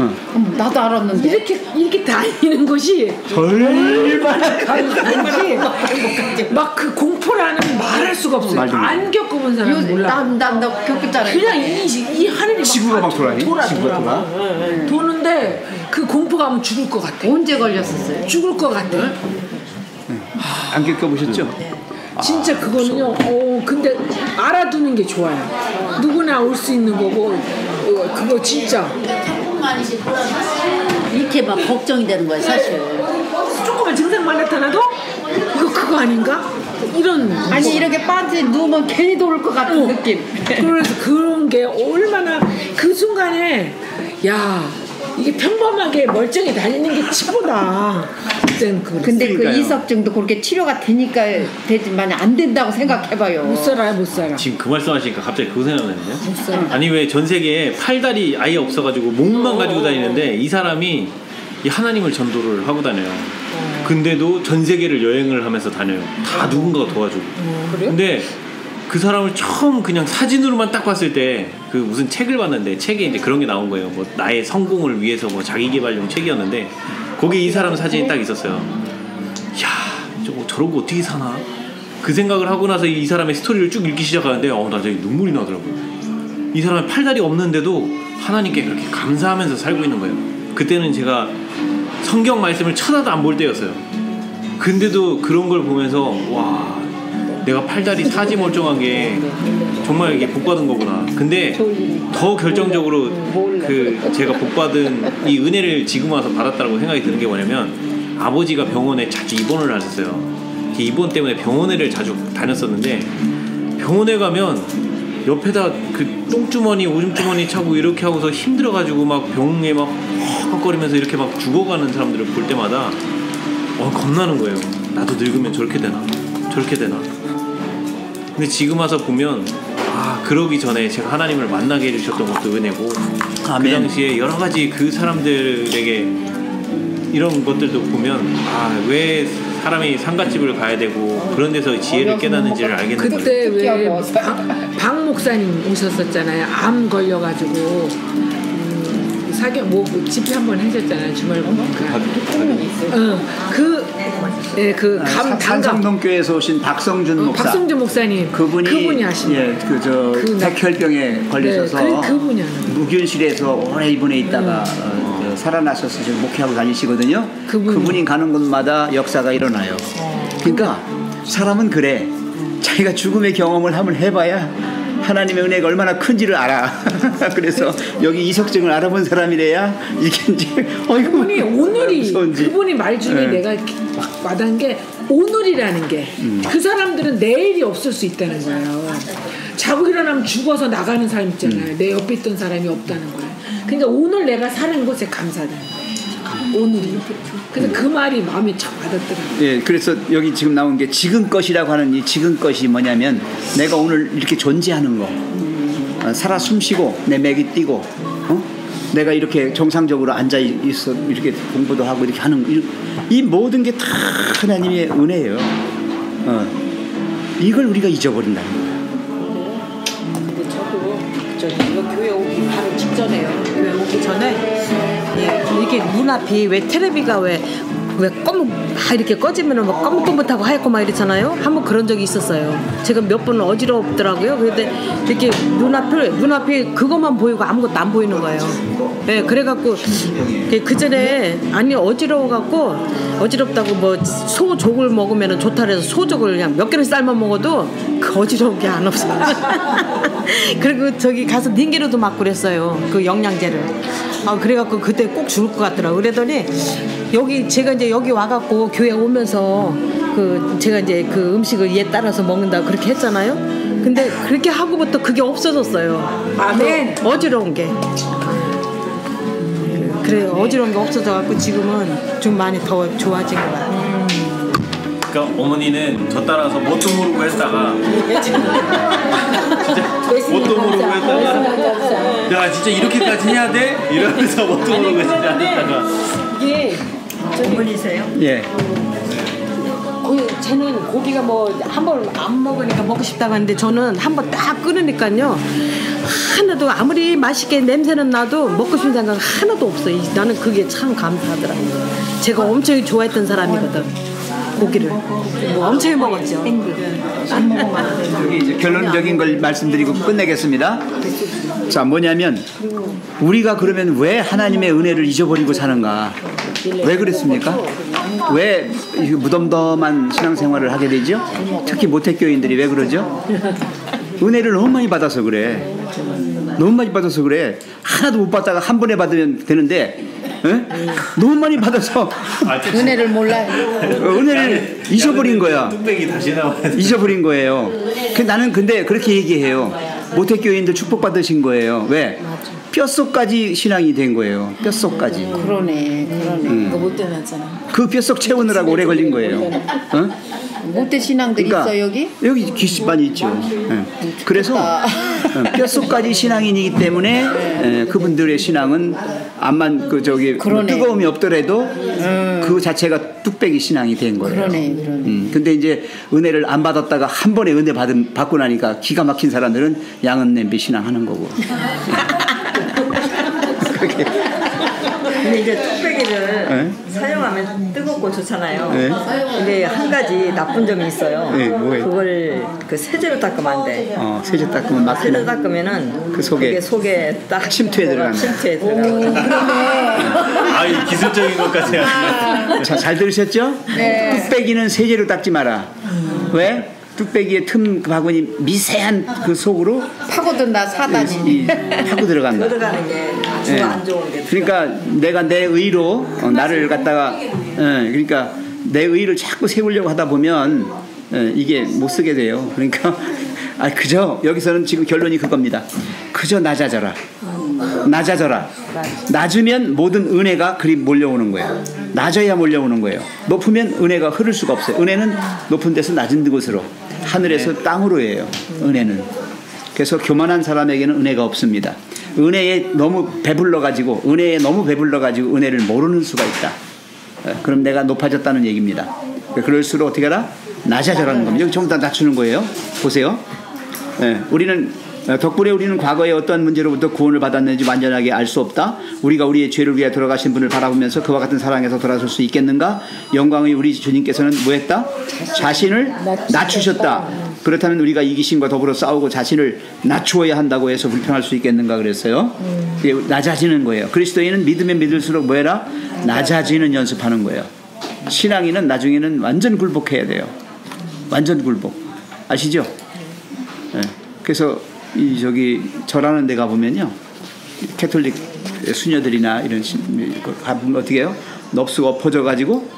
[SPEAKER 6] 나도 알았는데
[SPEAKER 3] 이렇게 다니는 것이
[SPEAKER 2] 얼마나
[SPEAKER 3] 막 그 공포라는 말할 수가 없어요. 안 겪어본 사람은 몰라.
[SPEAKER 6] 나 겪었잖아요.
[SPEAKER 3] 그냥 이 하늘이
[SPEAKER 2] 지구가 막 돌아.
[SPEAKER 3] 도는데 그 공포가 하면 죽을 것 같아.
[SPEAKER 6] 언제 걸렸었어요?
[SPEAKER 3] 죽을 것 같아.
[SPEAKER 2] 안 겪어보셨죠?
[SPEAKER 3] 진짜 그거는요. 근데 알아두는 게 좋아요. 누구나 올 수 있는 거고 그거 진짜
[SPEAKER 8] 이렇게 막 걱정이 되는 거예요 사실.
[SPEAKER 3] 조금만 증상만 나타나도 그거 아닌가? 이런
[SPEAKER 6] 아니 이렇게 빠지 누우면 괜히 돌을 것 같은 느낌.
[SPEAKER 3] 그래서 그런 게 얼마나 그 순간에 이게 평범하게 멀쩡히 다니는 게 치보다.
[SPEAKER 6] 근데 그 이석증도 그렇게 치료가 되니까 되지만 안 된다고 생각해봐요.
[SPEAKER 3] 못 살아.
[SPEAKER 4] 지금 그 말씀하시니까 갑자기 그거 생각나는데요. 아니 왜 전 세계에 팔다리 아예 없어가지고 목만 가지고 다니는데 이 사람이 이 하나님을 전도를 하고 다녀요. 근데도 전 세계를 여행을 하면서 다녀요. 다 누군가가 도와주고.
[SPEAKER 3] 그래요?
[SPEAKER 4] 근데 그 사람을 처음 그냥 사진으로만 딱 봤을 때 그 무슨 책을 봤는데 책에 이제 그런 게 나온 거예요. 뭐 나의 성공을 위해서 뭐 자기개발용 책이었는데 거기 이 사람 사진이 딱 있었어요. 야, 저러고 어떻게 사나? 그 생각을 하고 나서 이 사람의 스토리를 쭉 읽기 시작하는데 나 갑자기 눈물이 나더라고요. 이 사람은 팔다리 없는데도 하나님께 그렇게 감사하면서 살고 있는 거예요. 그때는 제가 성경 말씀을 쳐다도 안 볼 때였어요. 근데도 그런 걸 보면서 와, 내가 팔다리 사지 멀쩡한 게 정말 이게 복받은 거구나. 근데 더 결정적으로 제가 복받은 이 은혜를 지금 와서 받았다고 생각이 드는 게 뭐냐면 아버지가 병원에 자주 입원을 하셨어요. 입원 때문에 병원에를 자주 다녔었는데 병원에 가면 옆에다 그 똥주머니 오줌주머니 차고 이렇게 하고서 힘들어가지고 막 병에 막 헉헉거리면서 이렇게 막 죽어가는 사람들을 볼 때마다 겁나는 거예요. 나도 늙으면 저렇게 되나 근데 지금 와서 보면 그러기 전에 제가 하나님을 만나게 해주셨던 것도 은혜고 아멘. 그 당시에 여러 가지 그 사람들에게 이런 것들도 보면 왜 사람이 상갓집을 가야 되고 그런 데서 지혜를 깨닫는지를 알겠는 거예요.
[SPEAKER 3] 그때 왜 박 목사님 오셨었잖아요. 암 걸려가지고 사경 뭐 집회 한번 하셨잖아요. 주말 그
[SPEAKER 2] 산성동교에서 오신 박성준 목사.
[SPEAKER 3] 박성준 목사님. 그분이 하시네.
[SPEAKER 2] 백혈병에 걸리셔서
[SPEAKER 3] 네, 그분이
[SPEAKER 2] 무균실에서 오래 입원해 있다가 살아나셔서 지금 목회하고 다니시거든요. 그분이 가는 곳마다 역사가 일어나요. 그러니까 사람은 그래. 자기가 죽음의 경험을 한번 해봐야 하나님의 은혜가 얼마나 큰지를 알아. 그래서 여기 이석증을 알아본 사람이래야 이게 이제
[SPEAKER 3] 그분이 오늘이 그분이 말 중에 내가 와닿은 게 오늘이라는 게 그 사람들은 내일이 없을 수 있다는 거예요. 자고 일어나면 죽어서 나가는 사람 있잖아요. 내 옆에 있던 사람이 없다는 거예요. 그러니까 오늘 내가 사는 것에 감사다. 오늘이. 그래서 그 말이 마음에 참 와닿더라고요.
[SPEAKER 2] 예, 그래서 여기 지금 나온 게 지금 것이라고 하는 이 지금 것이 뭐냐면 내가 오늘 이렇게 존재하는 거, 살아 숨쉬고 내 맥이 뛰고, 내가 이렇게 정상적으로 앉아 있어 이렇게 공부도 하고 이렇게 하는 이 모든 게 다 하나님의 은혜예요. 이걸 우리가 잊어버린다는 거예요.
[SPEAKER 6] 근데 저도 이거 교회 오기 바로 직전에요. 교회 오기 전에 이게 눈앞이 왜 텔레비가 왜 막 이렇게 꺼지면은 막 검긋검긋하고 하얗고 막 이렇잖아요. 한번 그런 적이 있었어요. 제가 몇 번 어지럽더라고요. 근데 이렇게 눈앞이 그것만 보이고 아무것도 안 보이는 거예요. 네, 그래갖고 그 전에 어지럽다고 뭐 소족을 먹으면 좋다 그래서 소족을 그냥 몇 개를 삶아 먹어도 그 어지러운 게 안 없어. 그리고 저기 가서 닌기로도 맞고 그랬어요. 그 영양제를. 그래갖고 그때 꼭 죽을 것 같더라고. 그러더니 제가 이제 여기 와갖고 교회 오면서 제가 이제 그 음식을 얘 따라서 먹는다 그렇게 했잖아요. 근데 그렇게 하고부터 그게 없어졌어요.
[SPEAKER 3] 아멘.
[SPEAKER 6] 어지러운 게. 그래요. 어지러운 게 없어져갖고 지금은 좀 많이 더 좋아진 것 같아요.
[SPEAKER 4] 그러니까 어머니는 저 따라서 뭣도 모르고 했다가 진짜 뭣도 모르고 했다가 야 진짜 이렇게까지 해야 돼? 이러면서 뭣도 모르고 진짜 했다가
[SPEAKER 6] 이게
[SPEAKER 1] 어머니세요?
[SPEAKER 2] 예.
[SPEAKER 6] 쟤는 고기가 뭐 한 번 안 먹으니까 먹고 싶다고 하는데 저는 한 번 딱 끓으니까요 하나도 아무리 맛있게 냄새는 나도 먹고 싶은 생각 하나도 없어. 나는 그게 참 감사하더라고요. 제가 엄청 좋아했던 사람이거든. 고기를 엄청 먹었죠.
[SPEAKER 2] 여기 이제 결론적인 걸 말씀드리고 끝내겠습니다. 자, 뭐냐면 우리가 그러면 왜 하나님의 은혜를 잊어버리고 사는가? 왜 그랬습니까? 왜 무덤덤한 신앙생활을 하게 되죠? 특히 모태교인들이 왜 그러죠? 은혜를 너무 많이 받아서 그래. 너무 많이 받아서 그래. 하나도 못 받다가 한 번에 받으면 되는데 너무 많이 받아서
[SPEAKER 6] 은혜를 몰라요.
[SPEAKER 2] 은혜를 잊어버린 거야.
[SPEAKER 4] 뚝배기 다시 나와야
[SPEAKER 2] 잊어버린 거예요. 나는 근데 그렇게 얘기해요. 모태교인들 축복받으신 거예요. 왜? 뼛속까지 신앙이 된 거예요. 뼛속까지.
[SPEAKER 6] 그러네.
[SPEAKER 10] 그거 못 되놨잖아.
[SPEAKER 2] 그 뼛속 채우느라고 오래 걸린 거예요.
[SPEAKER 6] 모태 신앙들
[SPEAKER 2] 그러니까
[SPEAKER 6] 있어 여기?
[SPEAKER 2] 여기 많이 있죠. 그래서 뼛속까지 신앙인이기 때문에 그분들의 신앙은 암만 뜨거움이 없더라도 그 자체가 뚝배기 신앙이 된 거예요.
[SPEAKER 6] 그러네.
[SPEAKER 2] 근데 이제 은혜를 안 받았다가 한 번에 은혜 받고 나니까 기가 막힌 사람들은 양은 냄비 신앙하는 거고. 그렇게.
[SPEAKER 1] 근데 이제 뚝배기를 사용하면 뜨겁고 좋잖아요. 근데 한 가지 나쁜 점이 있어요.
[SPEAKER 2] 뭐예요?
[SPEAKER 1] 그걸 세제로 닦으면 안 돼.
[SPEAKER 2] 세제 닦으면 막
[SPEAKER 1] 세제로 닦으면은
[SPEAKER 2] 그 속에
[SPEAKER 1] 딱
[SPEAKER 2] 침투에 들어간다.
[SPEAKER 1] 침투에 들어간다.
[SPEAKER 4] 아, 기술적인 것까지 하시네.
[SPEAKER 2] 자, 잘 들으셨죠?
[SPEAKER 6] 네.
[SPEAKER 2] 뚝배기는 세제로 닦지 마라. 왜? 뚝배기의 틈 바구니 미세한 그 속으로
[SPEAKER 6] 파고든다 사단이.
[SPEAKER 2] 파고 들어간다.
[SPEAKER 1] 들어가는 게 아주 안 좋은 게.
[SPEAKER 2] 그러니까 내가 내 의로 나를 갖다가 그러니까 내 의를 자꾸 세우려고 하다 보면 이게 못 쓰게 돼요. 그러니까 그저 여기서는 지금 결론이 그겁니다. 그저 낮아져라. 낮으면 모든 은혜가 그리 몰려오는 거예요. 낮아야 몰려오는 거예요. 높으면 은혜가 흐를 수가 없어요. 은혜는 높은 데서 낮은 곳으로, 하늘에서 땅으로예요. 은혜는. 그래서 교만한 사람에게는 은혜가 없습니다. 은혜에 너무 배불러가지고 은혜를 모르는 수가 있다. 그럼 내가 높아졌다는 얘기입니다. 그럴수록 어떻게 하라? 낮아져라는 겁니다. 여기 전부 다 낮추는 거예요. 보세요. 예, 우리는 덕분에 우리는 과거에 어떠한 문제로부터 구원을 받았는지 완전하게 알 수 없다. 우리가 우리의 죄를 위해 돌아가신 분을 바라보면서 그와 같은 사랑에서 돌아설 수 있겠는가? 영광의 우리 주님께서는 뭐했다? 자신을 낮추셨다. 그렇다면 우리가 이기심과 더불어 싸우고 자신을 낮추어야 한다고 해서 불평할 수 있겠는가 그랬어요. 낮아지는 거예요. 그리스도인은 믿으면 믿을수록 뭐해라? 낮아지는 연습하는 거예요. 신앙인은 나중에는 완전 굴복해야 돼요. 완전 굴복. 아시죠? 네. 그래서 저기 절하는 데 가보면요, 캐톨릭 수녀들이나 이런 가보면 어떻게 해요? 넙수가 엎어져 가지고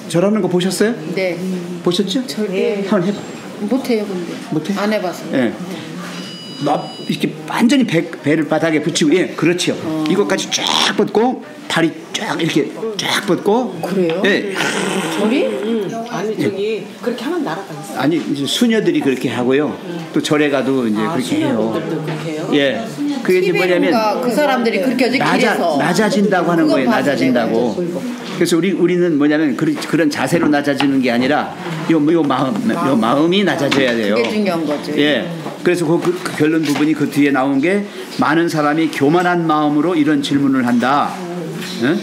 [SPEAKER 2] 절하는 거 보셨어요?
[SPEAKER 10] 네.
[SPEAKER 2] 보셨죠?
[SPEAKER 10] 네.
[SPEAKER 2] 한번 해봐.
[SPEAKER 10] 못해요, 근데.
[SPEAKER 2] 못해?
[SPEAKER 10] 안 해봤어요.
[SPEAKER 2] 예. 이렇게 완전히 배를 바닥에 붙이고, 예, 그렇죠. 이것까지 쫙 뻗고 다리 쫙 이렇게 쫙 뻗고.
[SPEAKER 6] 그래요?
[SPEAKER 2] 예.
[SPEAKER 6] 저리? 아니 저기 그렇게 하면 날아가겠어요.
[SPEAKER 2] 아니 이제 수녀들이 그렇게 하고요. 또 절에 가도 이제 그렇게 해요.
[SPEAKER 6] 그렇게 해요?
[SPEAKER 2] 예. 그게 이제 뭐냐면
[SPEAKER 10] 그 사람들이 그렇게 하지 길에서
[SPEAKER 2] 낮아진다고 하는 거예요. 낮아진다고. 그래서 우리는 뭐냐면 그런 자세로 낮아지는 게 아니라 요 마음이 낮아져야 돼요.
[SPEAKER 10] 그게 중요한 거죠.
[SPEAKER 2] 예. 그래서 그 결론 부분이 그 뒤에 나온 게 많은 사람이 교만한 마음으로 이런 질문을 한다. 예?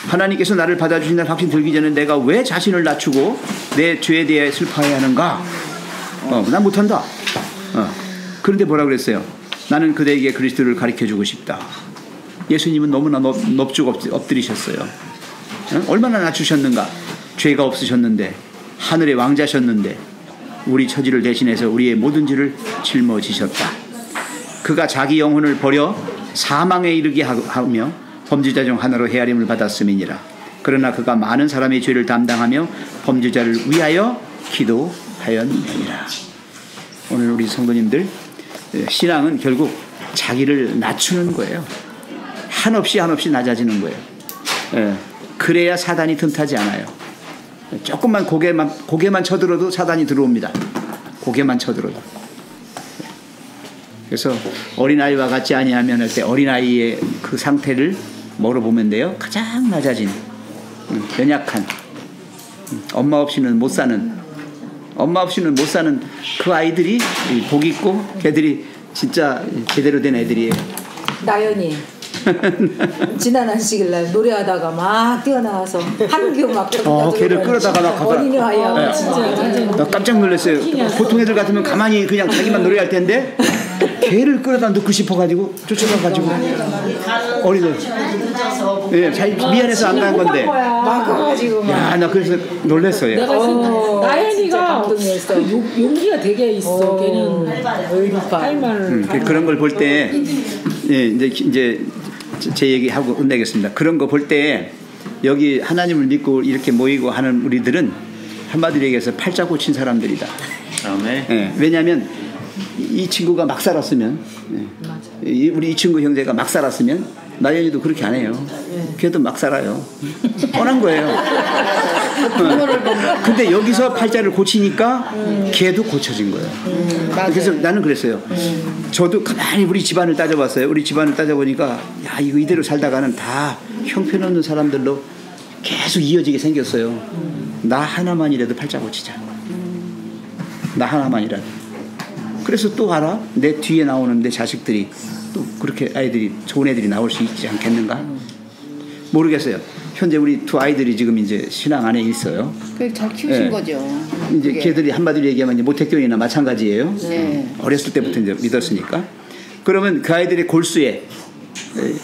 [SPEAKER 2] 하나님께서 나를 받아주신다는 확신 들기 전에 내가 왜 자신을 낮추고 내 죄에 대해 슬퍼해야 하는가? 난 못한다. 그런데 뭐라 그랬어요? 나는 그대에게 그리스도를 가르쳐주고 싶다. 예수님은 너무나 넙죽 엎드리셨어요. 얼마나 낮추셨는가? 죄가 없으셨는데, 하늘의 왕자셨는데 우리 처지를 대신해서 우리의 모든 죄를 짊어지셨다. 그가 자기 영혼을 버려 사망에 이르게 하며 범죄자 중 하나로 헤아림을 받았음이니라. 그러나 그가 많은 사람의 죄를 담당하며 범죄자를 위하여 기도하였느니라. 오늘 우리 성도님들, 신앙은 결국 자기를 낮추는 거예요. 한없이 낮아지는 거예요. 그래야 사단이 틈타지 않아요. 조금만 고개만 쳐들어도 사단이 들어옵니다. 고개만 쳐들어도. 그래서 어린아이와 같지 아니하면 할 때 어린아이의 그 상태를 뭐로 보면 돼요? 가장 낮아진, 연약한, 엄마 없이는 못 사는 그 아이들이 복 있고 걔들이 진짜 제대로 된 애들이에요.
[SPEAKER 9] 나연이 지난 안식일날 노래하다가 막 뛰어나와서 한교 막
[SPEAKER 2] 걔를 끌어다가 막 가서
[SPEAKER 9] 어린이와야 진짜
[SPEAKER 2] 나 깜짝 놀랐어요. 보통 애들 같으면 가만히 그냥 자기만 노래할 텐데 걔를 끌어다 넣고 싶어가지고 쫓아가가지고 어린애 미안해서 안 간 건데
[SPEAKER 9] 막 가가지고
[SPEAKER 2] 야, 나 그래서 놀랐어요.
[SPEAKER 3] 나연이가 용기가 되게 있어. 걔는 할 말을
[SPEAKER 2] 그런 걸 볼 때 이제 제 얘기하고 끝내겠습니다. 그런 거 볼 때 여기 하나님을 믿고 이렇게 모이고 하는 우리들은 한마디로 얘기해서 팔자 고친 사람들이다.
[SPEAKER 4] 아멘.
[SPEAKER 2] 왜냐하면 이 친구가 막 살았으면, 우리 이 친구 형제가 막 살았으면 나연이도 그렇게 안 해요. 걔도 막 살아요. 뻔한 거예요. 근데 여기서 팔자를 고치니까 걔도 고쳐진 거예요. 그래서 나는 그랬어요. 저도 가만히 우리 집안을 따져봤어요. 우리 집안을 따져보니까 야, 이거 이대로 살다가는 다 형편없는 사람들로 계속 이어지게 생겼어요. 나 하나만이라도 팔자 고치자. 나 하나만이라도. 그래서 또 알아? 내 뒤에 나오는 내 자식들이 또 그렇게 아이들이 좋은 애들이 나올 수 있지 않겠는가? 모르겠어요. 현재 우리 두 아이들이 지금 이제 신앙 안에 있어요.
[SPEAKER 10] 잘 키우신 거죠.
[SPEAKER 2] 이제 걔들이 한마디로 얘기하면 이제 모태교인이나 마찬가지예요.
[SPEAKER 10] 네.
[SPEAKER 2] 어렸을 때부터 이제 믿었으니까. 그러면 그 아이들의 골수에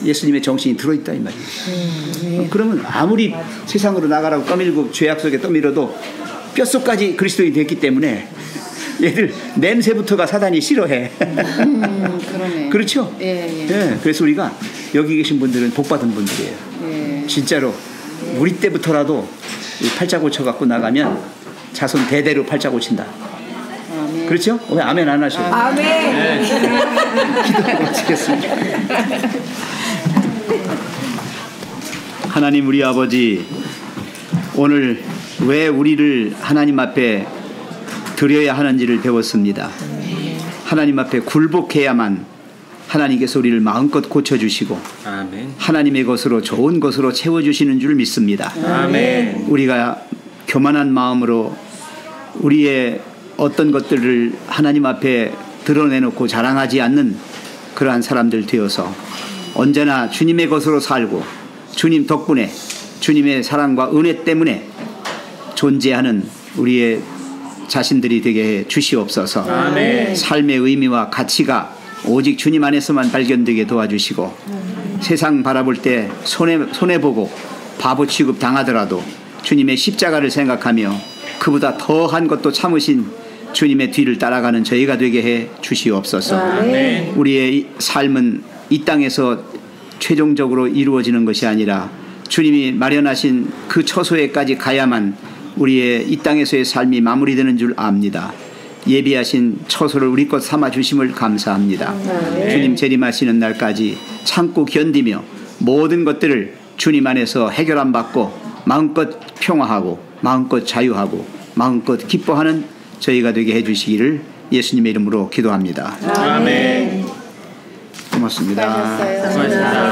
[SPEAKER 2] 예수님의 정신이 들어있다 이 말이에요. 그러면 아무리 세상으로 나가라고 떠밀고 죄악 속에 떠밀어도 뼛속까지 그리스도인이 됐기 때문에 얘들 냄새부터가 사단이 싫어해.
[SPEAKER 10] 그러네.
[SPEAKER 2] 그렇죠?
[SPEAKER 10] 예.
[SPEAKER 2] 그래서 우리가 여기 계신 분들은 복받은 분들이에요.
[SPEAKER 10] 예.
[SPEAKER 2] 진짜로 우리 때부터라도 팔자 고쳐 갖고 나가면 자손 대대로 팔자 고친다.
[SPEAKER 10] 아멘.
[SPEAKER 2] 그렇죠? 왜 아멘 안 하셔요?
[SPEAKER 9] 아멘.
[SPEAKER 2] 기도 마치겠습니다. 하나님 우리 아버지, 오늘 왜 우리를 하나님 앞에 드려야 하는지를 배웠습니다. 하나님 앞에 굴복해야만 하나님께서 우리를 마음껏 고쳐주시고 하나님의 것으로 좋은 것으로 채워주시는 줄 믿습니다.
[SPEAKER 4] 아멘.
[SPEAKER 2] 우리가 교만한 마음으로 우리의 어떤 것들을 하나님 앞에 드러내놓고 자랑하지 않는 그러한 사람들 되어서 언제나 주님의 것으로 살고 주님 덕분에 주님의 사랑과 은혜 때문에 존재하는 우리의 자신들이 되게 해 주시옵소서.
[SPEAKER 4] 아멘.
[SPEAKER 2] 삶의 의미와 가치가 오직 주님 안에서만 발견되게 도와주시고 세상 바라볼 때 손해보고 바보 취급 당하더라도 주님의 십자가를 생각하며 그보다 더한 것도 참으신 주님의 뒤를 따라가는 저희가 되게 해 주시옵소서.
[SPEAKER 4] 아멘.
[SPEAKER 2] 우리의 삶은 이 땅에서 최종적으로 이루어지는 것이 아니라 주님이 마련하신 그 처소에까지 가야만 우리의 이 땅에서의 삶이 마무리되는 줄 압니다. 예비하신 처소를 우리 것 삼아 주심을 감사합니다. 주님 재림하시는 날까지 참고 견디며 모든 것들을 주님 안에서 해결함 받고 마음껏 평화하고 마음껏 자유하고 마음껏 기뻐하는 저희가 되게 해주시기를 예수님의 이름으로 기도합니다.
[SPEAKER 4] 아멘.
[SPEAKER 2] 고맙습니다.
[SPEAKER 4] 고맙습니다.